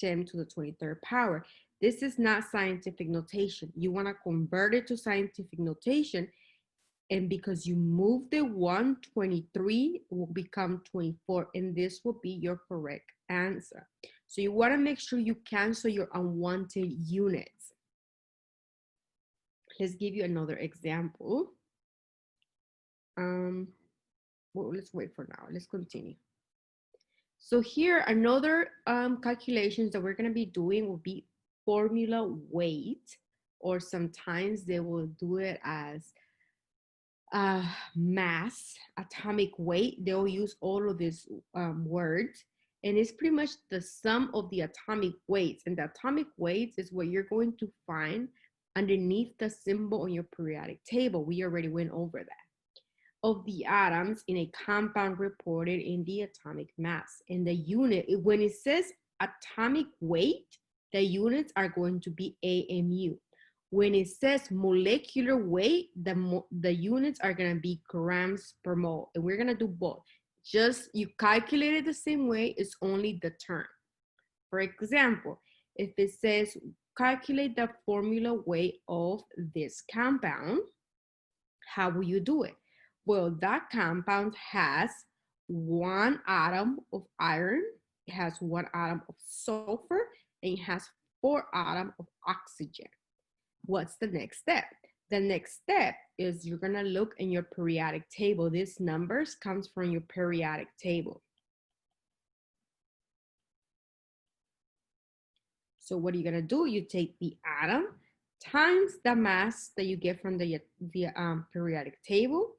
10 to the 23rd power. This is not scientific notation. You wanna convert it to scientific notation, and because you move the 1, 23 will become 24, and this will be your correct answer. So you wanna make sure you cancel your unwanted units. Let's give you another example. Well, let's wait for now. Let's continue. So here, another calculations that we're gonna be doing will be formula weight, or sometimes they will do it as mass, atomic weight. They'll use all of these words, and it's pretty much the sum of the atomic weights. And the atomic weights is what you're going to find underneath the symbol on your periodic table. We already went over that. Of the atoms in a compound reported in the atomic mass. And the unit, when it says atomic weight, the units are going to be AMU. When it says molecular weight, the units are gonna be grams per mole. And we're gonna do both. Just, you calculate it the same way, it's only the term. For example, if it says calculate the formula weight of this compound, how will you do it? Well, that compound has 1 atom of iron, it has 1 atom of sulfur, and it has 4 atoms of oxygen. What's the next step? The next step is you're gonna look in your periodic table. These numbers comes from your periodic table. So what are you gonna do? You take the atom times the mass that you get from the periodic table,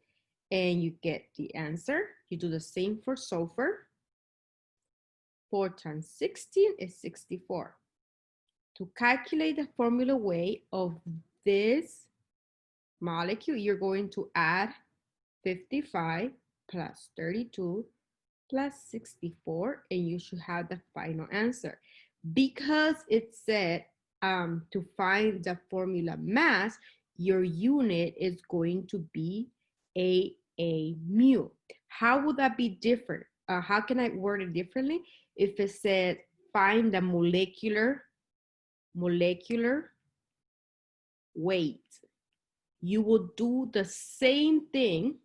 and you get the answer. You do the same for sulfur. 4 times 16 is 64. To calculate the formula weight of this molecule, you're going to add 55 plus 32 plus 64, and you should have the final answer. Because it said to find the formula mass, your unit is going to be AMU. How would that be different? How can I word it differently? If it said find the molecular weight, you will do the same thing,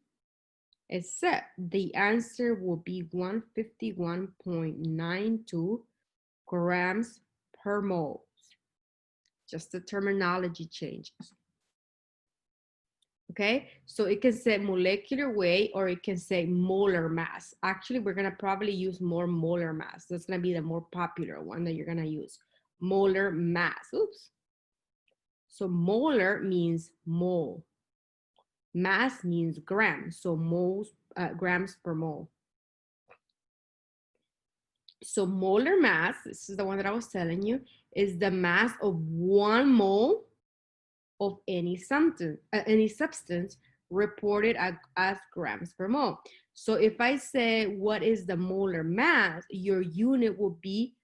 except the answer will be 151.92 grams per mole. Just the terminology changes. Okay, so it can say molecular weight, or it can say molar mass. Actually, we're gonna probably use more molar mass. That's gonna be the more popular one that you're gonna use. molar mass. Oops. So molar means mole. Mass means grams. So moles, grams per mole. So molar mass, this is the one that I was telling you, is the mass of 1 mole of any substance reported as grams per mole. So if I say what is the molar mass, your unit will be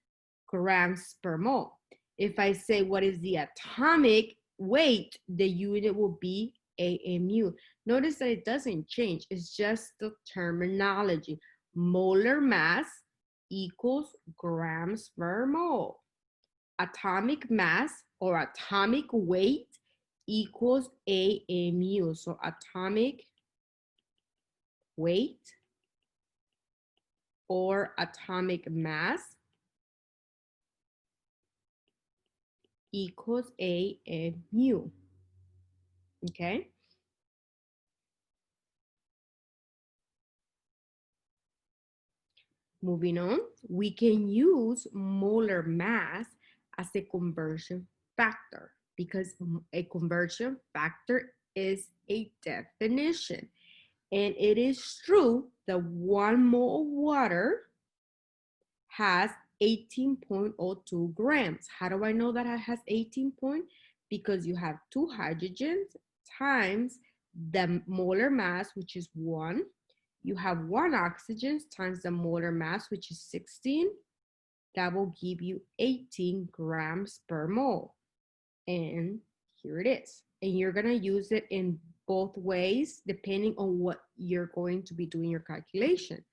grams per mole. If I say what is the atomic weight, the unit will be AMU. Notice that it doesn't change. It's just the terminology. Molar mass equals grams per mole. Atomic mass or atomic weight equals AMU. So atomic weight or atomic mass equals AMU. Okay. Moving on, we can use molar mass as a conversion factor because a conversion factor is a definition. And it is true that 1 mole of water has 18.02 grams. How do I know that it has 18 point? Because you have 2 hydrogens times the molar mass, which is 1. You have 1 oxygen times the molar mass, which is 16. That will give you 18 grams per mole. And here it is. And you're going to use it in both ways, depending on what you're going to be doing your calculation.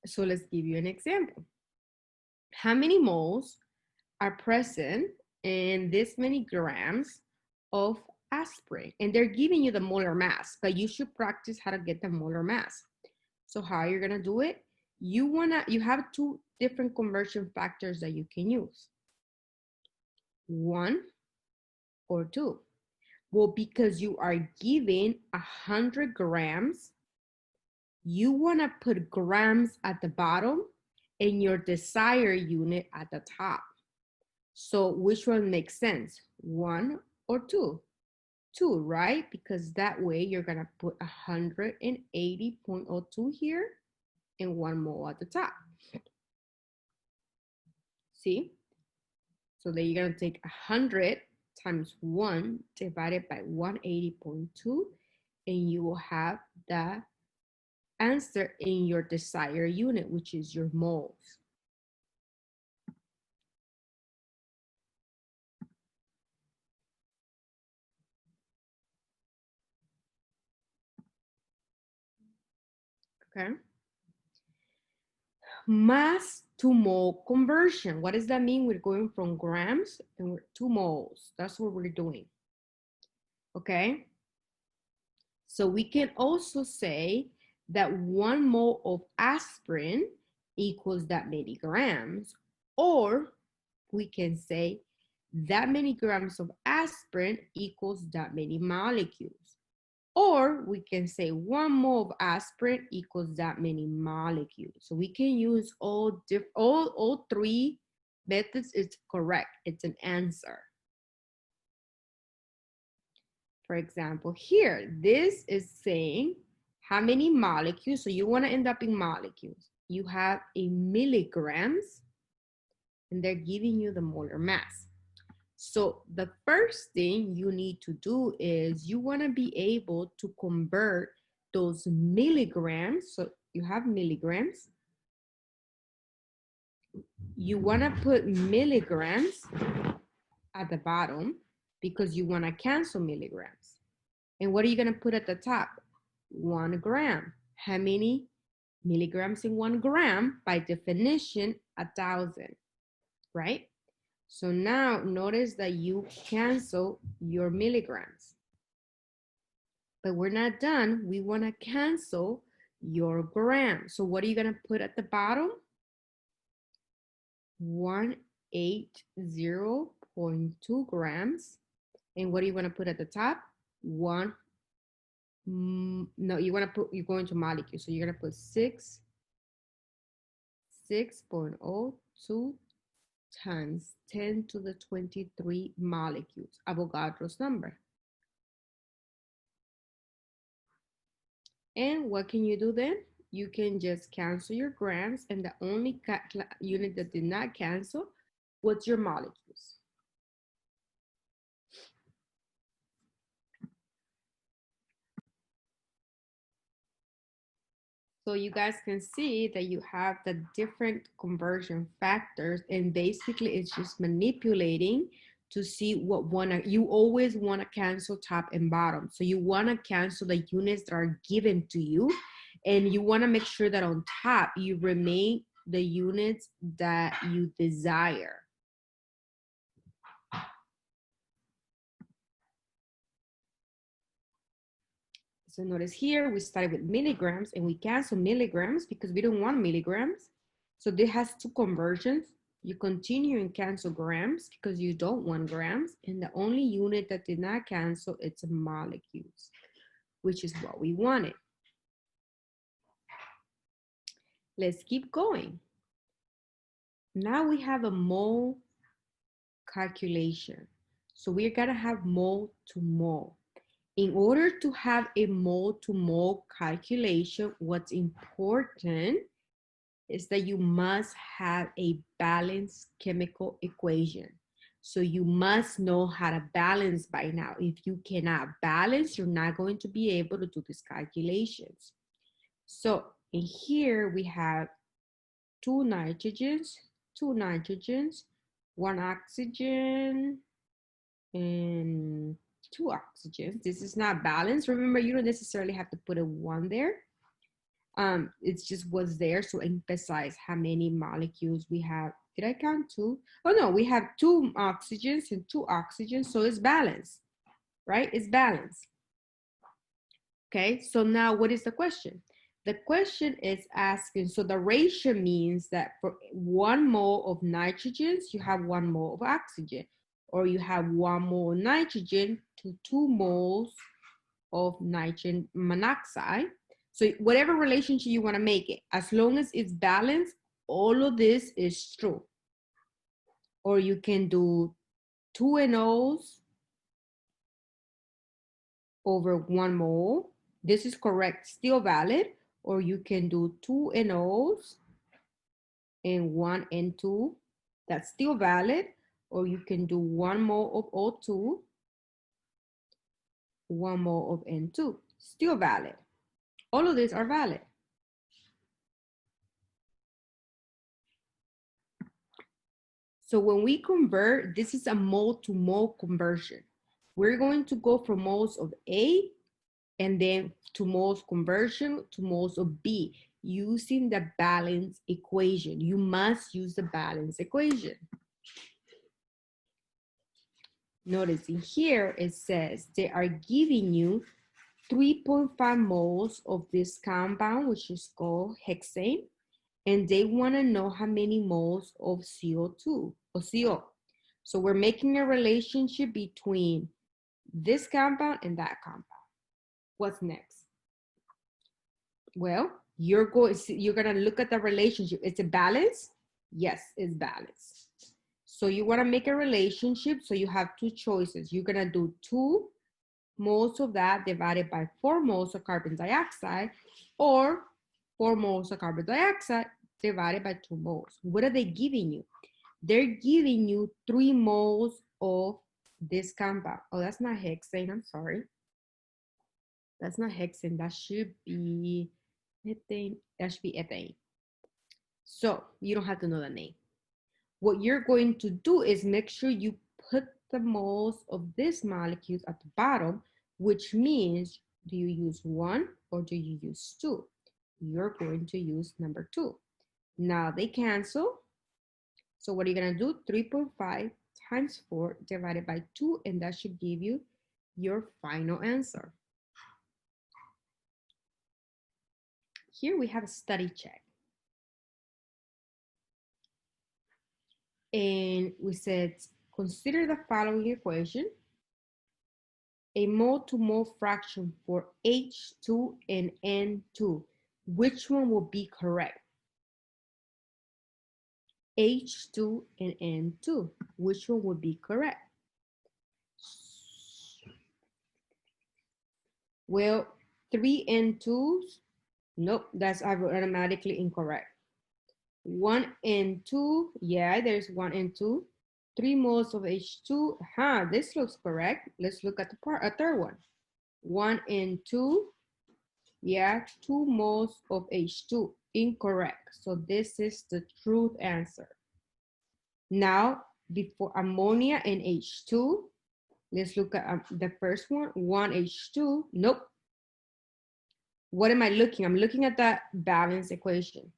So let's give you an example. How many moles are present in this many grams of aspirin? And they're giving you the molar mass, but you should practice how to get the molar mass. So how you're gonna do it? You have 2 different conversion factors that you can use. 1 or 2. Well, because you are given 100 grams, you wanna put grams at the bottom and your desired unit at the top. So which one makes sense? 1 or 2? 2, right? Because that way you're gonna put 180.02 here and 1 mole at the top. See? So then you're gonna take 100 times 1 divided by 180.2 and you will have the answer in your desired unit, which is your moles. Okay. Mass to mole conversion. What does that mean? We're going from grams and we're to moles. That's what we're doing. Okay. So we can also say that 1 mole of aspirin equals that many grams, or we can say that many grams of aspirin equals that many molecules. Or we can say 1 mole of aspirin equals that many molecules. So we can use all 3 methods. It's correct. It's an answer. For example, here, this is saying how many molecules. So you want to end up in molecules. You have a milligrams, and they're giving you the molar mass. So the first thing you need to do is you want to be able to convert those milligrams. So you have milligrams. You want to put milligrams at the bottom because you want to cancel milligrams. And what are you going to put at the top? 1 gram. How many milligrams in 1 gram? By definition, 1,000, right? So now notice that you cancel your milligrams. But we're not done. We want to cancel your grams. So what are you going to put at the bottom? 180.2 grams. And what are you going to put at the top? No, you're going to molecules. So you're going to put 6.02 times 10 to the 23 molecules, Avogadro's number. And what can you do then? You can just cancel your grams, and the only unit that did not cancel was your molecules. So you guys can see that you have the different conversion factors, and basically it's just manipulating to see what you always want to cancel top and bottom. So you want to cancel the units that are given to you, and you want to make sure that on top you remain the units that you desire. So notice here, we started with milligrams and we cancel milligrams because we don't want milligrams. So this has two conversions. You continue and cancel grams because you don't want grams. And the only unit that did not cancel, it's molecules, which is what we wanted. Let's keep going. Now we have a mole calculation. So we're gonna have mole to mole. In order to have a mole-to-mole calculation, what's important is that you must have a balanced chemical equation. So you must know how to balance by now. If you cannot balance, you're not going to be able to do these calculations. So in here, we have two nitrogens, one oxygen, and two oxygens. This is not balanced. Remember, you don't necessarily have to put a one there. It's just what's there. So emphasize how many molecules we have. Did I count two? Oh no, we have two oxygens and two oxygens. So it's balanced, right? It's balanced. Okay, so now what is the question? The question is asking, so the ratio means that for 1 mole of nitrogens, you have 1 mole of oxygen, or you have 1 mole of nitrogen to 2 moles of nitrogen monoxide. So whatever relationship you want to make it, as long as it's balanced, all of this is true. Or you can do 2 NOs over 1 mole. This is correct, still valid. Or you can do 2 NOs and 1 N2. That's still valid. Or you can do 1 mole of O2, 1 mole of N2. Still valid. All of these are valid. So when we convert, this is a mole to mole conversion. We're going to go from moles of A and then to moles conversion to moles of B using the balance equation. You must use the balance equation. Notice in here it says they are giving you 3.5 moles of this compound, which is called hexane, and they want to know how many moles of CO2 or CO. So we're making a relationship between this compound and that compound. What's next? Well, you're going to look at the relationship. Is it balanced? Yes, it's balanced. So you want to make a relationship. So you have two choices. You're going to do 2 moles of that divided by 4 moles of carbon dioxide, or 4 moles of carbon dioxide divided by 2 moles. What are they giving you? They're giving you 3 moles of this compound. Oh, that's not hexane. I'm sorry. That's not hexane. That should be ethane. That should be ethane. So you don't have to know the name. What you're going to do is make sure you put the moles of these molecules at the bottom, which means, do you use 1 or do you use 2? You're going to use number 2. Now they cancel. So what are you going to do? 3.5 times 4 divided by 2, and that should give you your final answer. Here we have a study check. And we said, consider the following equation. A mole-to-mole fraction for H2 and N2. Which one will be correct? H2 and N2. Which one would be correct? Well, 3 N2s, nope, that's automatically incorrect. 1 and 2, yeah, there's 1 and 2. 3 moles of H2, this looks correct. Let's look at the a third one. 1 and 2, yeah, 2 moles of H2, incorrect. So this is the truth answer. Now, before ammonia and H2, let's look at the first one, 1H2, nope. What am I looking? I'm looking at that balance equation.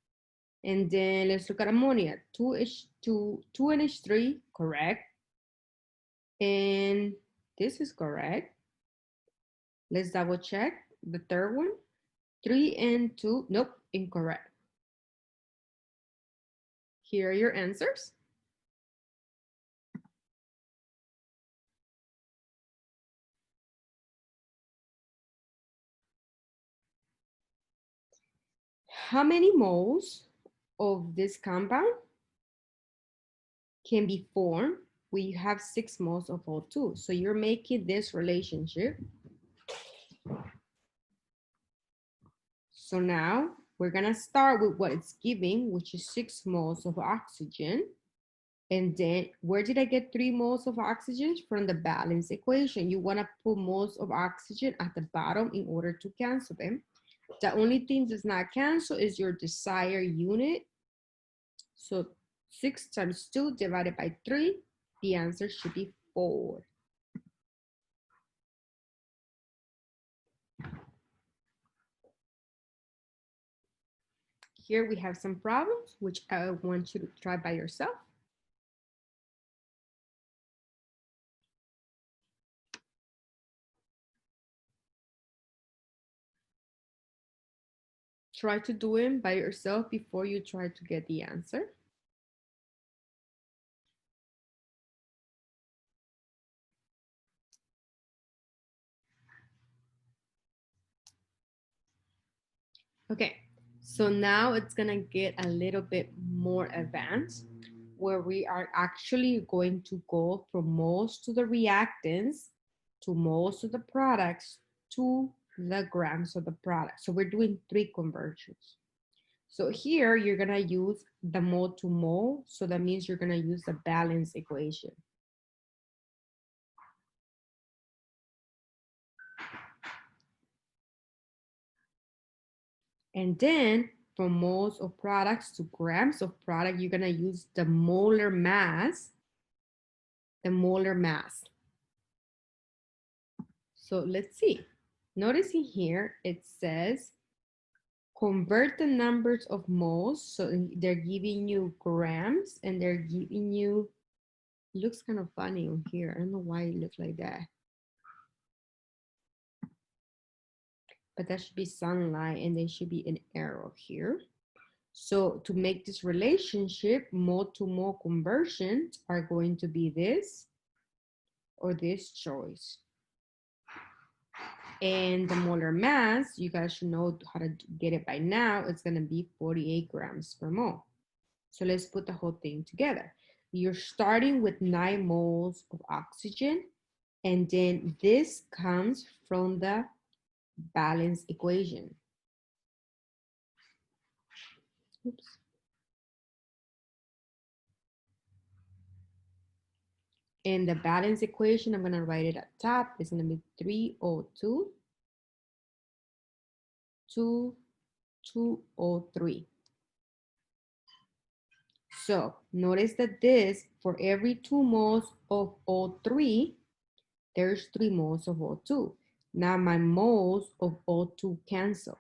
And then let's look at ammonia, 2H2, 2NH3, correct. And this is correct. Let's double check the third one, 3N2, nope, incorrect. Here are your answers. How many moles of this compound can be formed when you have 6 moles of O2? So you're making this relationship. So now we're gonna start with what it's giving, which is 6 moles of oxygen. And then where did I get 3 moles of oxygen? From the balance equation. You wanna put moles of oxygen at the bottom in order to cancel them. The only thing does not cancel is your desired unit. So 6 times 2 divided by 3, the answer should be 4. Here we have some problems, which I want you to try by yourself. Try to do it by yourself before you try to get the answer. Okay, so now it's gonna get a little bit more advanced, where we are actually going to go from most of the reactants to most of the products to the grams of the product. So we're doing 3 conversions. So here you're gonna use the mole to mole. So that means you're gonna use the balance equation. And then from moles of products to grams of product, you're gonna use the molar mass, the molar mass. So let's see. Notice in here, it says, convert the numbers of moles. So they're giving you grams and they're giving you, looks kind of funny on here. I don't know why it looks like that. But that should be sunlight and there should be an arrow here. So to make this relationship, mole to mole conversions are going to be this or this choice. And the molar mass, you guys should know how to get it by now. It's gonna be 48 grams per mole. So let's put the whole thing together. You're starting with 9 moles of oxygen, and then this comes from the balance equation. Oops. In the balance equation, I'm gonna write it at top. It's gonna be 3O2, 2O3. So notice that this, for every 2 moles of O3, there's 3 moles of O2. Now my moles of O2 cancel,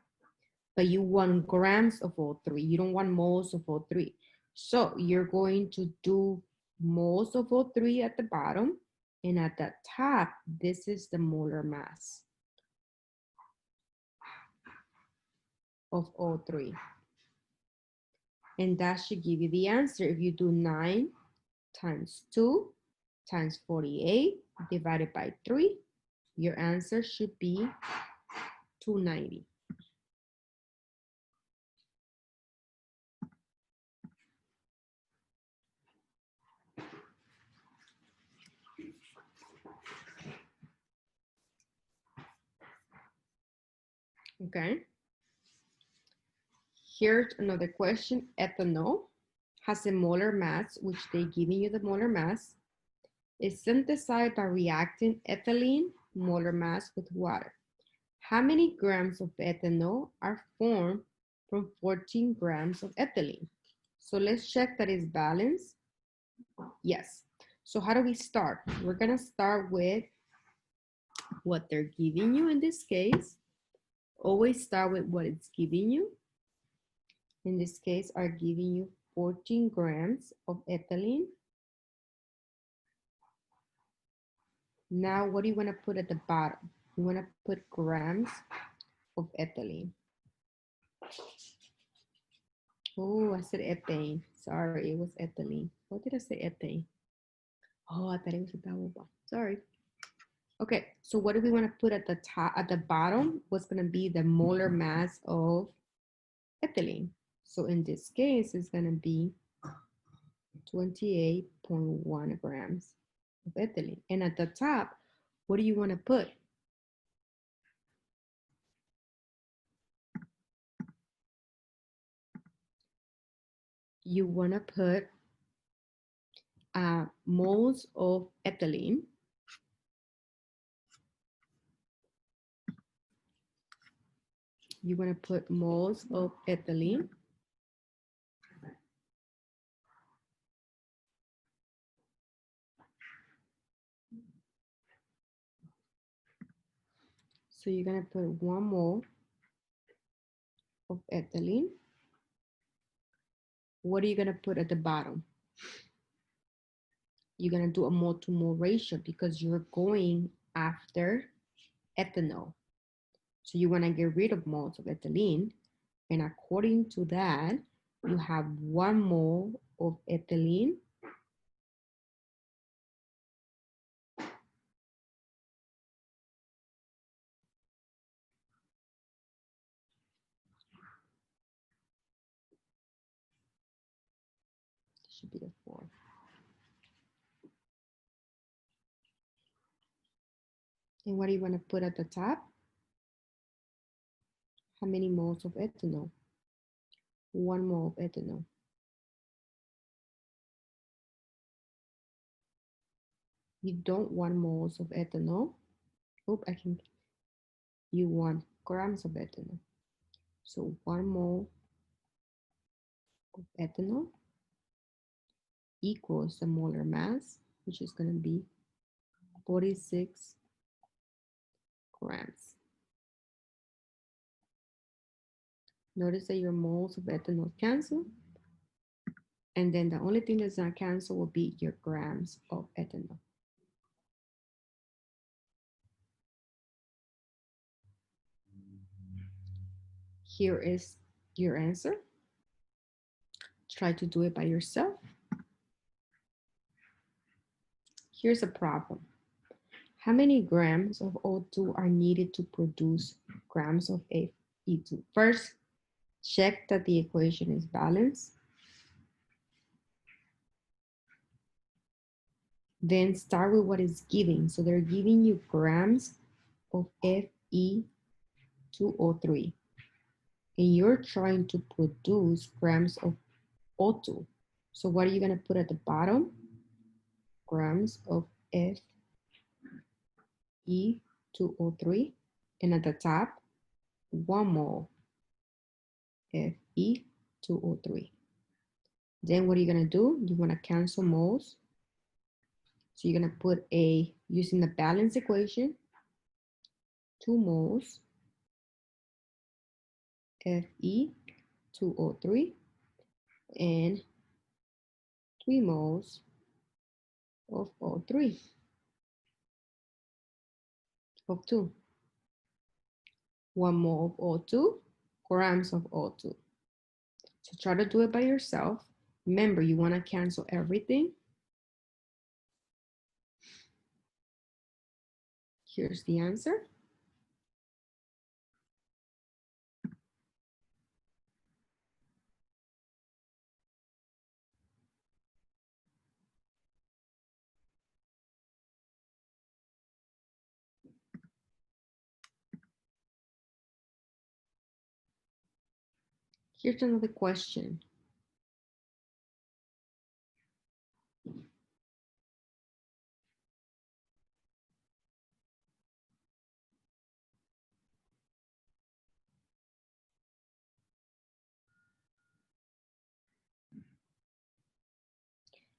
but you want grams of O3. You don't want moles of O3. So you're going to do moles of O3 at the bottom, and at the top, this is the molar mass of O3. And that should give you the answer. If you do 9 times 2 times 48 divided by 3, your answer should be 290. Okay. Here's another question. Ethanol has a molar mass, which they're giving you the molar mass, is synthesized by reacting ethylene molar mass with water. How many grams of ethanol are formed from 14 grams of ethylene? So let's check that it's balanced. Yes. So how do we start? We're gonna start with what they're giving you in this case. Always start with what it's giving you. In this case, are giving you 14 grams of ethylene. Now, what do you want to put at the bottom? You want to put grams of ethylene. Oh, I said ethane. Sorry, it was ethylene. What did I say ethane? Oh, I thought it was a double bond. Sorry. Okay, so what do we want to put at the top, at the bottom? What's going to be the molar mass of ethylene? So in this case, it's going to be 28.1 grams of ethylene. And at the top, what do you want to put? You want to put moles of ethylene. You want to put moles of ethylene. So you're going to put 1 mole of ethylene. What are you going to put at the bottom? You're going to do a mole to mole ratio because you're going after ethanol. So you want to get rid of moles of ethylene. And according to that, you have 1 mole of ethylene. Should be the 4. And what do you want to put at the top? How many moles of ethanol? 1 mole of ethanol. You don't want moles of ethanol. Oh, you want grams of ethanol. So 1 mole of ethanol equals the molar mass, which is going to be 46 grams. Notice that your moles of ethanol cancel. And then the only thing that's not cancel will be your grams of ethanol. Here is your answer. Try to do it by yourself. Here's a problem. How many grams of O2 are needed to produce grams of Fe2? First, check that the equation is balanced. Then start with what is giving. So they're giving you grams of Fe2O3. And you're trying to produce grams of O2. So what are you going to put at the bottom? Grams of Fe2O3. And at the top, 1 mole Fe2O3. Then what are you going to do? You want to cancel moles. So you're going to put using the balance equation, 2 moles Fe2O3 and 3 moles of O3 of 2. 1 mole of O2, grams of O2. So try to do it by yourself. Remember, you want to cancel everything. Here's the answer. Here's another question.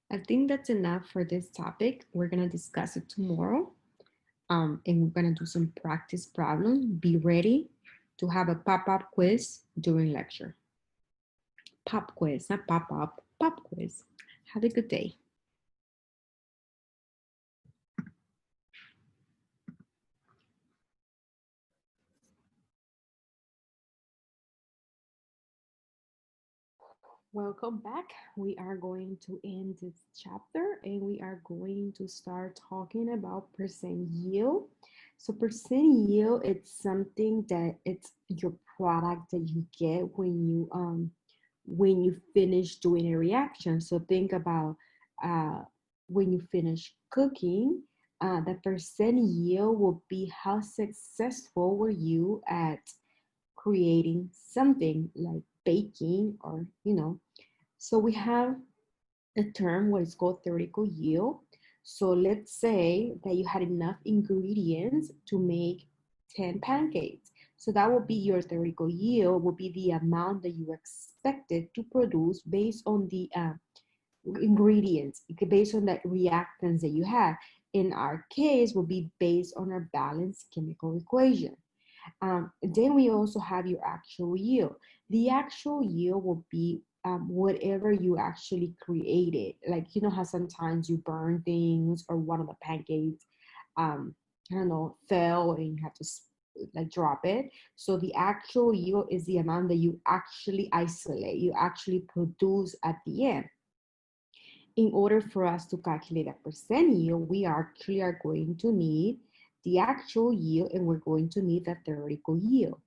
I think that's enough for this topic. We're gonna discuss it tomorrow. And we're gonna do some practice problems. Be ready to have a pop-up quiz during lecture. Pop quiz, not pop-up, pop quiz. Have a good day. Welcome back. We are going to end this chapter and we are going to start talking about percent yield. So percent yield, it's something that it's your product that you get when you finish doing a reaction. So think about when you finish cooking, the percent yield will be how successful were you at creating something like baking or so we have a term what is called theoretical yield. So let's say that you had enough ingredients to make 10 pancakes. So that will be your theoretical yield, will be the amount that you expected to produce based on the ingredients, based on the reactants that you have. In our case, will be based on our balanced chemical equation. Then we also have your actual yield. The actual yield will be whatever you actually created. Like, you know how sometimes you burn things or one of the pancakes, I don't know, fell and you have to like drop it. So the actual yield is the amount that you actually isolate, you actually produce at the end. In order for us to calculate a percent yield, we actually are going to need the actual yield and we're going to need the theoretical yield.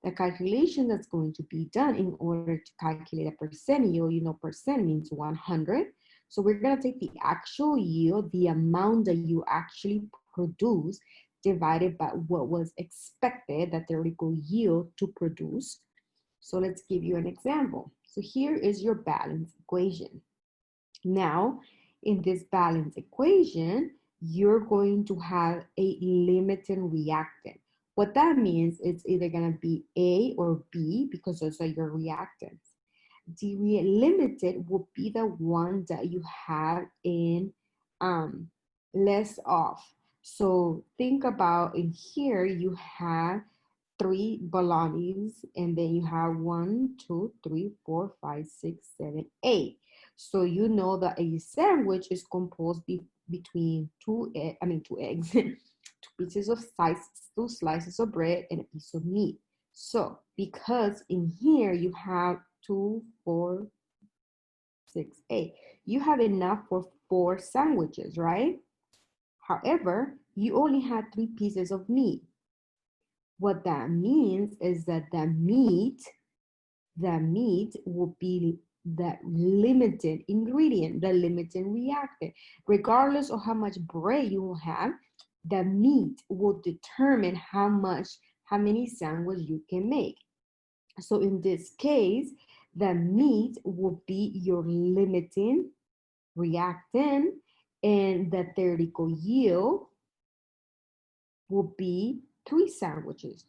The calculation that's going to be done in order to calculate a percent yield, you know, percent means 100. So we're going to take the actual yield, the amount that you actually produce, divided by what was expected, the theoretical yield to produce. So let's give you an example. So here is your balance equation. Now, in this balance equation, you're going to have a limiting reactant. What that means, it's either going to be A or B because those are your reactants. The limited will be the one that you have in less of. So think about in here, you have 3 bolognas, and then you have 1, 2, 3, 4, 5, 6, 7, 8. So you know that a sandwich is composed between two eggs, two pieces of slices, 2 slices of bread, and a piece of meat. So because in here you have 2, 4, 6, 8, you have enough for 4 sandwiches, right? However, you only had 3 pieces of meat. What that means is that the meat will be the limited ingredient, the limiting reactant. Regardless of how much bread you will have, the meat will determine how many sandwiches you can make. So in this case, the meat will be your limiting reactant, and the theoretical yield will be 3 sandwiches,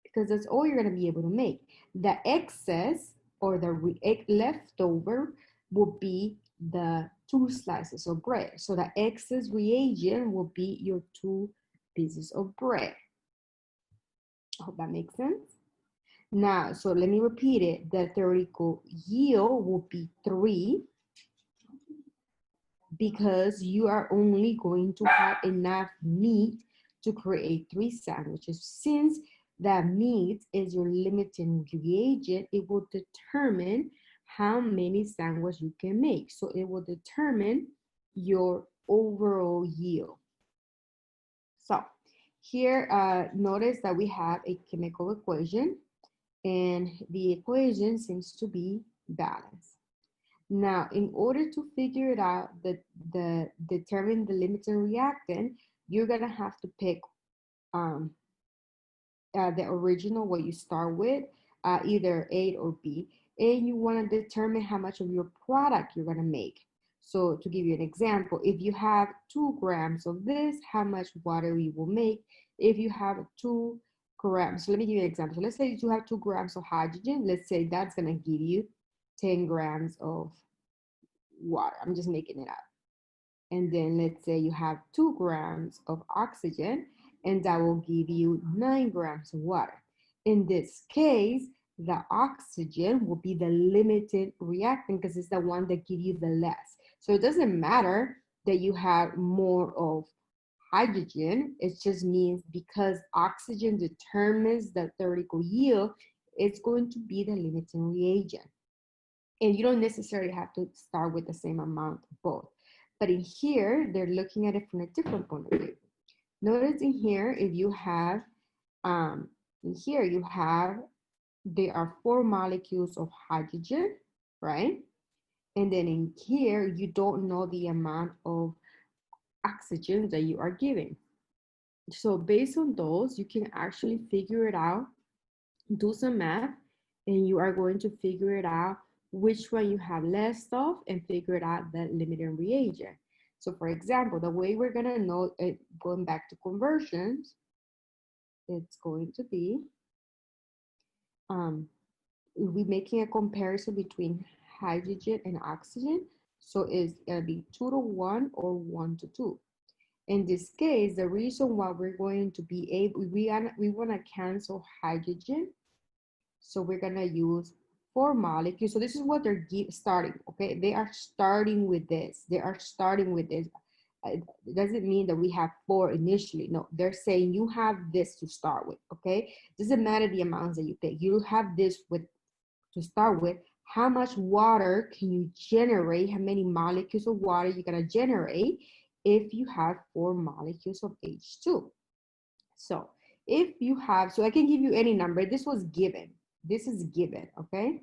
because that's all you're going to be able to make. The excess or the leftover will be the 2 slices of bread. So the excess reagent will be your 2 pieces of bread. I hope that makes sense. Now, so let me repeat it. The theoretical yield will be 3 because you are only going to have enough meat to create 3 sandwiches. Since that meat is your limiting reagent, it will determine how many sandwiches you can make. So it will determine your overall yield. So here, notice that we have a chemical equation, and the equation seems to be balanced. Now, in order to figure it out, determine the limiting reactant, you're gonna have to pick the original, what you start with. either A or B, and you want to determine how much of your product you're going to make. So to give you an example, if you have 2 grams of this, how much water you will make. If you have 2 grams, so let me give you an example. So let's say you have 2 grams of hydrogen. Let's say that's going to give you 10 grams of water. I'm just making it up. And then let's say you have 2 grams of oxygen, and that will give you 9 grams of water. In this case, the oxygen will be the limited reactant because it's the one that gives you the less. So it doesn't matter that you have more of hydrogen. It just means because oxygen determines the theoretical yield, it's going to be the limiting reagent. And you don't necessarily have to start with the same amount of both. But in here, they're looking at it from a different point of view. Notice in here, if you have, in here you have, there are 4 molecules of hydrogen, right? And then in here, you don't know the amount of oxygen that you are giving. So based on those, you can actually figure it out, do some math, and you are going to figure it out which one you have less of and figure it out the limiting reagent. So for example, the way we're gonna know it, going back to conversions, it's going to be, we're making a comparison between hydrogen and oxygen. So it's gonna be 2 to 1 or 1 to 2. In this case, the reason why we're going to be able, we wanna cancel hydrogen. So we're gonna use 4 molecules. So this is what they're starting, okay? They are starting with this. They are starting with this. It doesn't mean that we have 4 initially. No, they're saying you have this to start with, okay? Doesn't matter the amounts that you take. You have this with to start with. How much water can you generate? How many molecules of water you're gonna generate if you have 4 molecules of H2? So if you have, so I can give you any number. This was given. This is given, okay?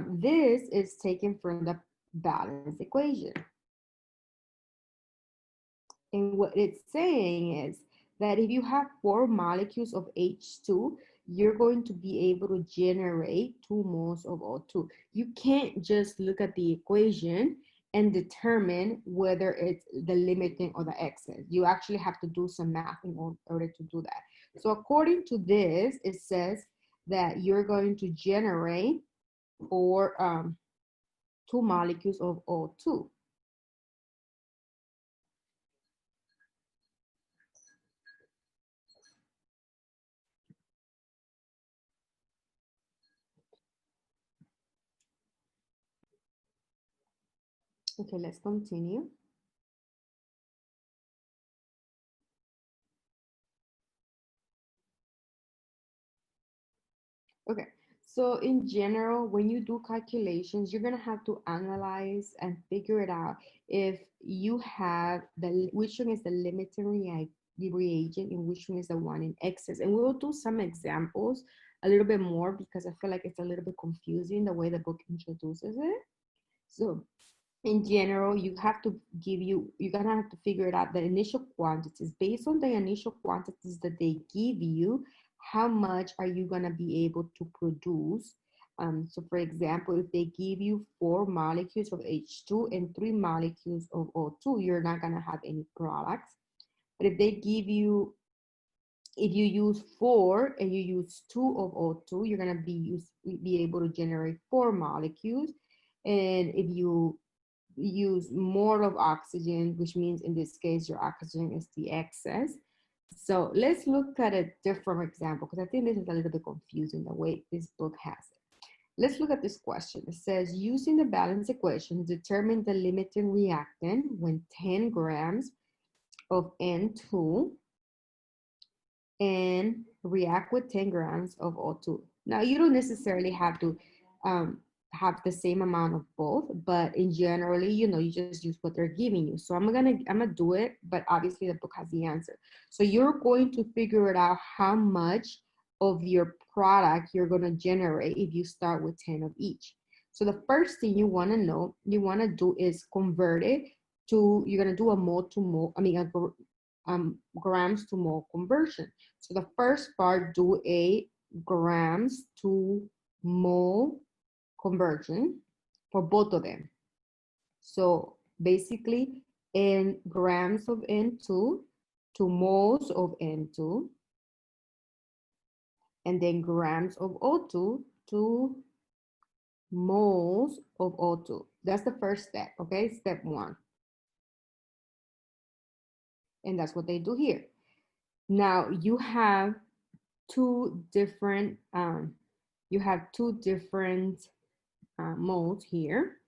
This is taken from the balance equation. And what it's saying is that if you have 4 molecules of H2, you're going to be able to generate 2 moles of O2. You can't just look at the equation and determine whether it's the limiting or the excess. You actually have to do some math in order to do that. So according to this, it says that you're going to generate 2 molecules of O2. Okay, let's continue. Okay, so in general, when you do calculations, you're gonna have to analyze and figure it out if you have which one is the limiting reagent and which one is the one in excess. And we'll do some examples a little bit more because I feel like it's a little bit confusing the way the book introduces it. So in general, you're gonna have to figure it out the initial quantities. Based on the initial quantities that they give you, how much are you gonna be able to produce? So for example, if they give you 4 molecules of H2 and 3 molecules of O2, you're not gonna have any products. But if they give you, if you use 4 and you use 2 of O2, you're gonna be able to generate 4 molecules. And if you use more of oxygen, which means in this case, your oxygen is the excess. So let's look at a different example because I think this is a little bit confusing the way this book has it. Let's look at this question. It says, using the balance equation, determine the limiting reactant when 10 grams of N2 and react with 10 grams of O2. Now, you don't necessarily have to have the same amount of both, but in generally, you just use what they're giving you. So I'm gonna do it, but obviously the book has the answer. So you're going to figure it out how much of your product you're gonna generate if you start with 10 of each. So the first thing you wanna know, you wanna do is convert it to, you're gonna do a mole to mole, grams to mole conversion. So the first part, do a grams to mole conversion for both of them. So basically, in grams of N2 to moles of N2, and then grams of O2 to moles of O2. That's the first step, okay? Step one. And that's what they do here. Now you have two different moles here.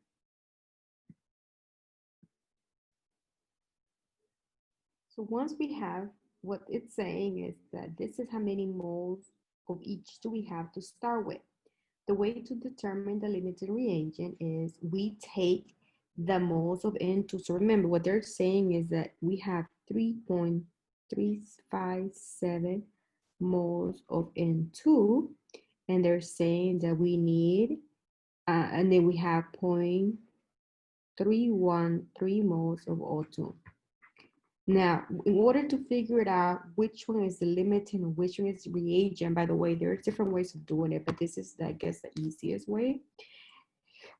So once we have, what it's saying is that this is how many moles of each do we have to start with. The way to determine the limiting reagent is we take the moles of N2. So remember what they're saying is that we have 3.357 moles of N2, and they're saying that we need, and then we have 0.313 moles of O2. Now, in order to figure it out which one is the limiting and which one is the reagent, by the way, there's different ways of doing it, but this is, I guess, the easiest way,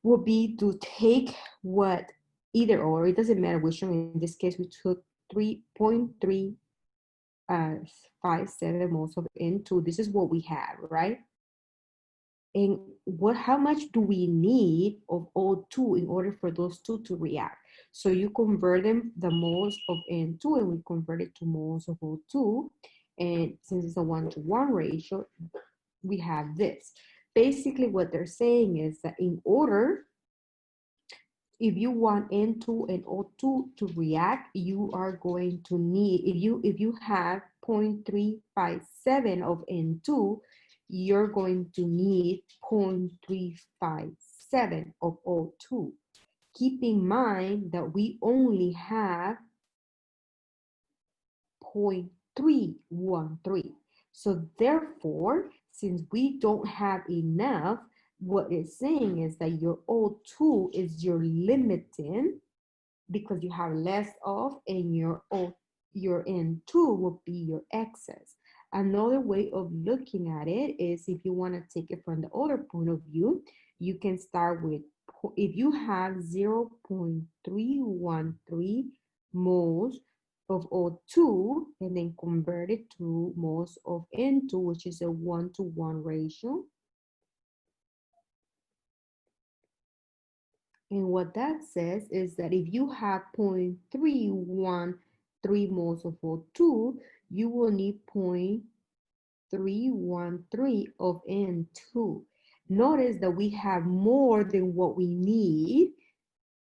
will be to take what, either or, it doesn't matter which one. In this case, we took 3.357 moles of N2. This is what we have, right? And how much do we need of O2 in order for those two to react? So you convert them, the moles of N2, and we convert it to moles of O2. And since it's a 1-to-1 ratio, we have this. Basically, what they're saying is that in order, if you want N2 and O2 to react, you are going to need, if you have 0.357 of N2, you're going to need 0.357 of O2. Keep in mind that we only have 0.313. So therefore, since we don't have enough, what it's saying is that your O2 is your limiting because you have less of, and your N2 will be your excess. Another way of looking at it is, if you want to take it from the other point of view, you can start with, if you have 0.313 moles of O2 and then convert it to moles of N2, which is a 1-to-1 ratio. And what that says is that if you have 0.313 moles of O2, you will need 0.313 of N2. Notice that we have more than what we need,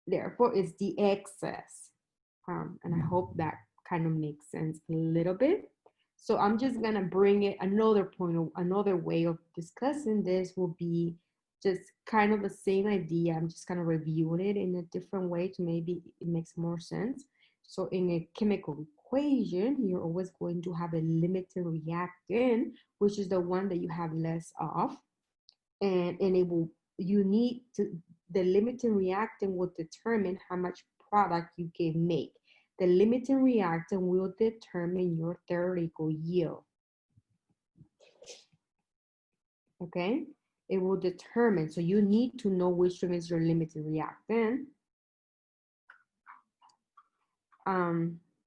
therefore it's the excess. And I hope that kind of makes sense a little bit. So I'm just gonna bring it another way of discussing this will be just kind of the same idea. I'm just kind of reviewing it in a different way to maybe it makes more sense. So in a chemical equation, you're always going to have a limiting reactant, which is the one that you have less of. And it will, you need to, the limiting reactant will determine how much product you can make. The limiting reactant will determine your theoretical yield. Okay? It will determine, so you need to know which one is your limiting reactant.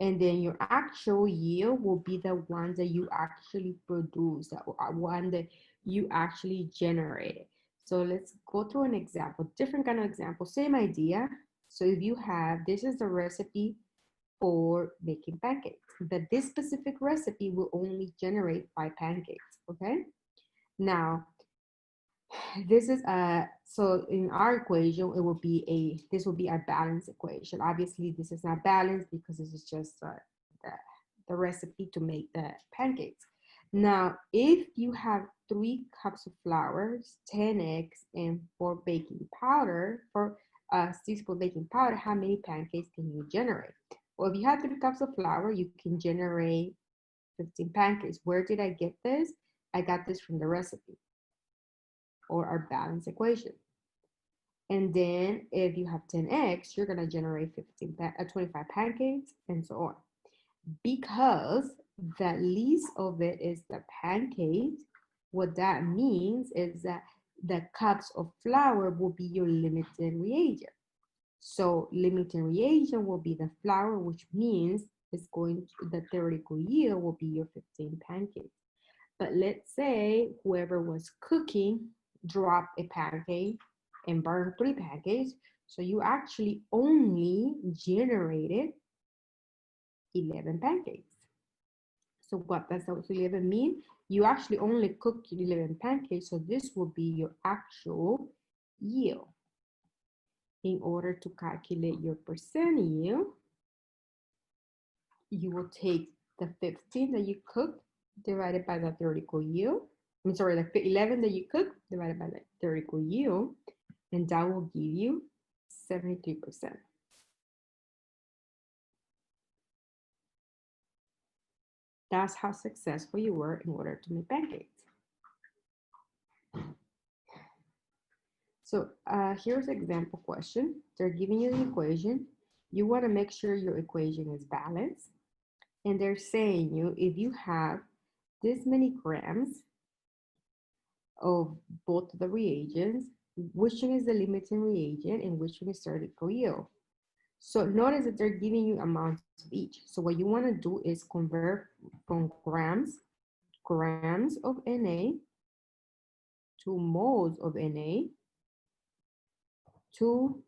And then your actual yield will be the ones that you actually produce, that one that you actually generated. So let's go through an example, different kind of example, same idea. So if you have, this is the recipe for making pancakes, but this specific recipe will only generate 5 pancakes, okay? Now, this is so in our equation, it will be this will be our balance equation. Obviously, this is not balanced because this is just the recipe to make the pancakes. Now, if you have 3 cups of flour, 10 eggs, and 4 baking powder, 4 teaspoon baking powder, how many pancakes can you generate? Well, if you have 3 cups of flour, you can generate 15 pancakes. Where did I get this? I got this from the recipe, or our balance equation. And then if you have 10 eggs, you're gonna generate 25 pancakes, and so on. Because the least of it is the pancakes, What that means is that the cups of flour will be your limiting reagent. So limiting reagent will be the flour, which means it's going to, the theoretical yield will be your 15 pancakes. But let's say whoever was cooking dropped a pancake and burned 3 pancakes. So you actually only generated 11 pancakes. So what does those 11 mean? You actually only cooked 11 pancakes. So this will be your actual yield. In order to calculate your percent yield, you will take the 15 that you cooked divided by the theoretical yield. I'm sorry, the 11 that you cooked divided by the theoretical yield, and that will give you 73%. That's how successful you were in order to make pancakes. So here's an example question. They're giving you the equation. You want to make sure your equation is balanced. And they're saying you, if you have this many grams of both the reagents, which one is the limiting reagent and which one is theoretical yield. So notice that they're giving you amounts of each. So what you want to do is convert from grams of Na to moles of Na to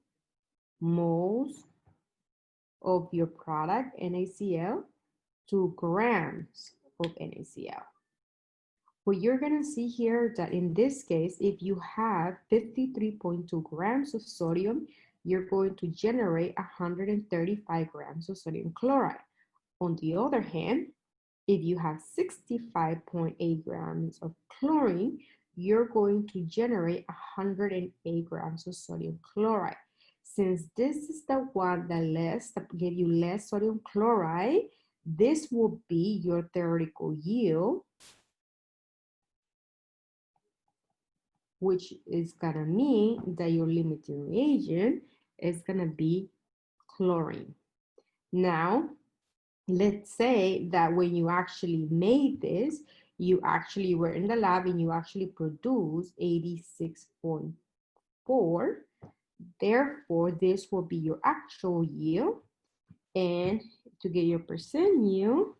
moles of your product NaCl to grams of NaCl. What you're going to see here that in this case, if you have 53.2 grams of sodium, you're going to generate 135 grams of sodium chloride. On the other hand, if you have 65.8 grams of chlorine, you're going to generate 108 grams of sodium chloride. Since this is the one that give you less sodium chloride, this will be your theoretical yield, which is gonna mean that your limiting reagent is gonna be chlorine. Now, let's say that when you actually made this, you actually were in the lab and you actually produced 86.4. Therefore, this will be your actual yield. And to get your percent yield,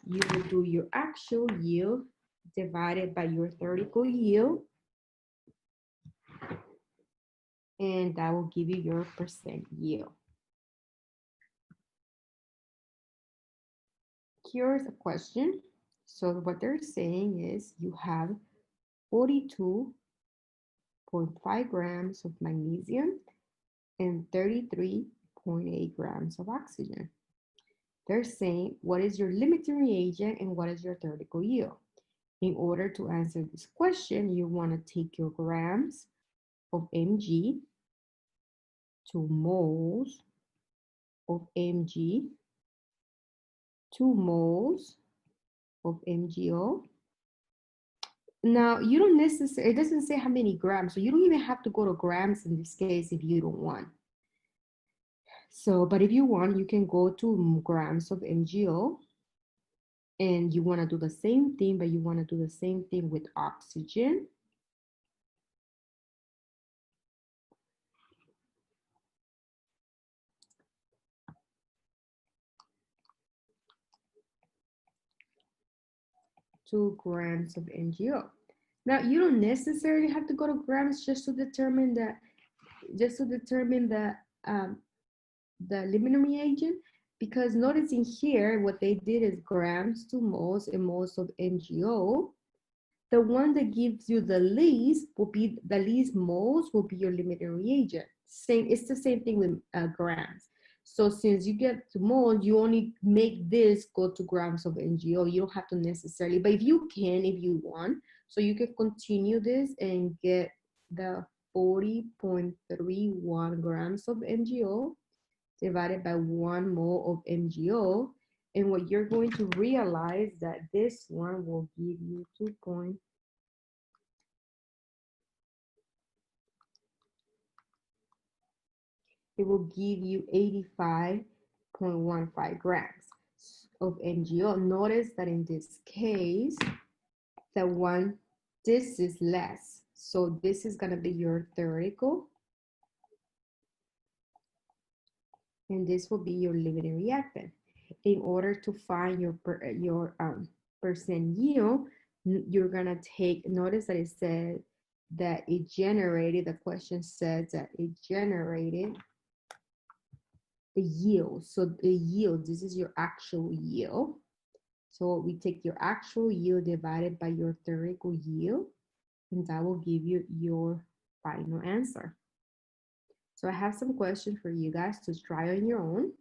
you will do your actual yield divided by your theoretical yield, and that will give you your percent yield. Here's a question. So what they're saying is you have 42.5 grams of magnesium and 33.8 grams of oxygen. They're saying what is your limiting reagent and what is your theoretical yield. In order to answer this question, you want to take your grams of Mg to moles of Mg to moles of MgO. Now, you don't necessarily, it doesn't say how many grams, so you don't even have to go to grams in this case if you don't want. So, but if you want, you can go to grams of MgO, and you want to do the same thing, but you want to do the same thing with oxygen. Two grams of MgO. Now, you don't necessarily have to go to grams just to determine the limiting reagent, because noticing here what they did is grams to moles and moles of MgO. The one that gives you the least will be the least moles will be your limiting reagent. It's the same thing with grams. So since you get to moles, you only make this go to grams of MgO. You don't have to necessarily, but if you can, if you want, so you can continue this and get the 40.31 grams of MgO divided by 1 mole of MgO. And what you're going to realize that this one will give you 2. It will give you 85.15 grams of MgO. Notice that in this case, the one This is less. So this is gonna be your theoretical, and this will be your limiting reactant. In order to find your percent yield, you're gonna take, notice that it said that it generated, the question says that it generated the yield. So the yield, this is your actual yield. So we take your actual yield divided by your theoretical yield, and that will give you your final answer. So I have some questions for you guys to try on your own.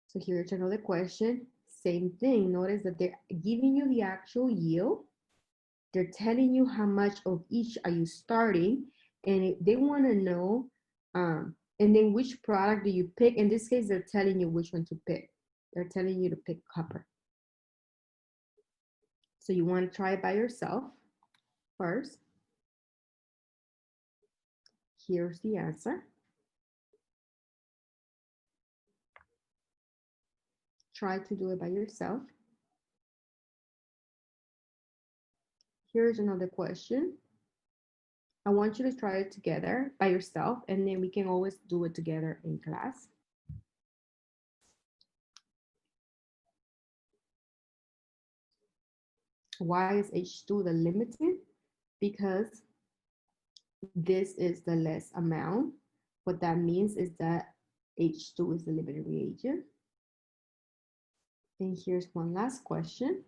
So here's another question. Same thing. Notice that they're giving you the actual yield. They're telling you how much of each are you starting, and they want to know, and then which product do you pick. In this case, they're telling you which one to pick. They're telling you to pick copper. So you want to try it by yourself first. Here's the answer. Try to do it by yourself. Here's another question. I want you to try it together by yourself, and then we can always do it together in class. Why is H2 the limiting? Because this is the less amount. What that means is that H2 is the limiting reagent. And here's one last question.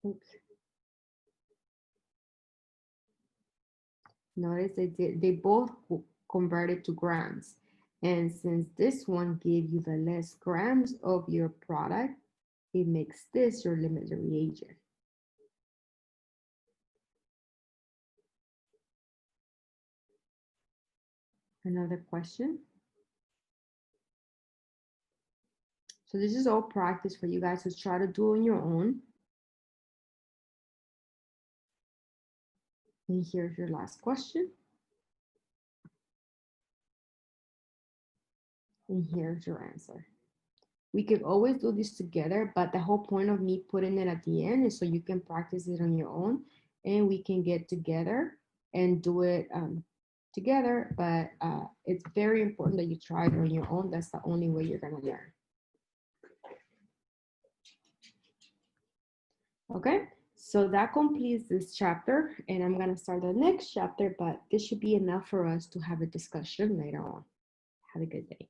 Oops. Notice they both converted to grams. And since this one gave you the less grams of your product, it makes this your limiting reagent. Another question. So this is all practice for you guys to try to do on your own. And here's your last question. And here's your answer. We could always do this together, but the whole point of me putting it at the end is so you can practice it on your own, and we can get together and do it together. But it's very important that you try it on your own. That's the only way you're gonna learn. Okay, so that completes this chapter, and I'm gonna start the next chapter, but this should be enough for us to have a discussion later on. Have a good day.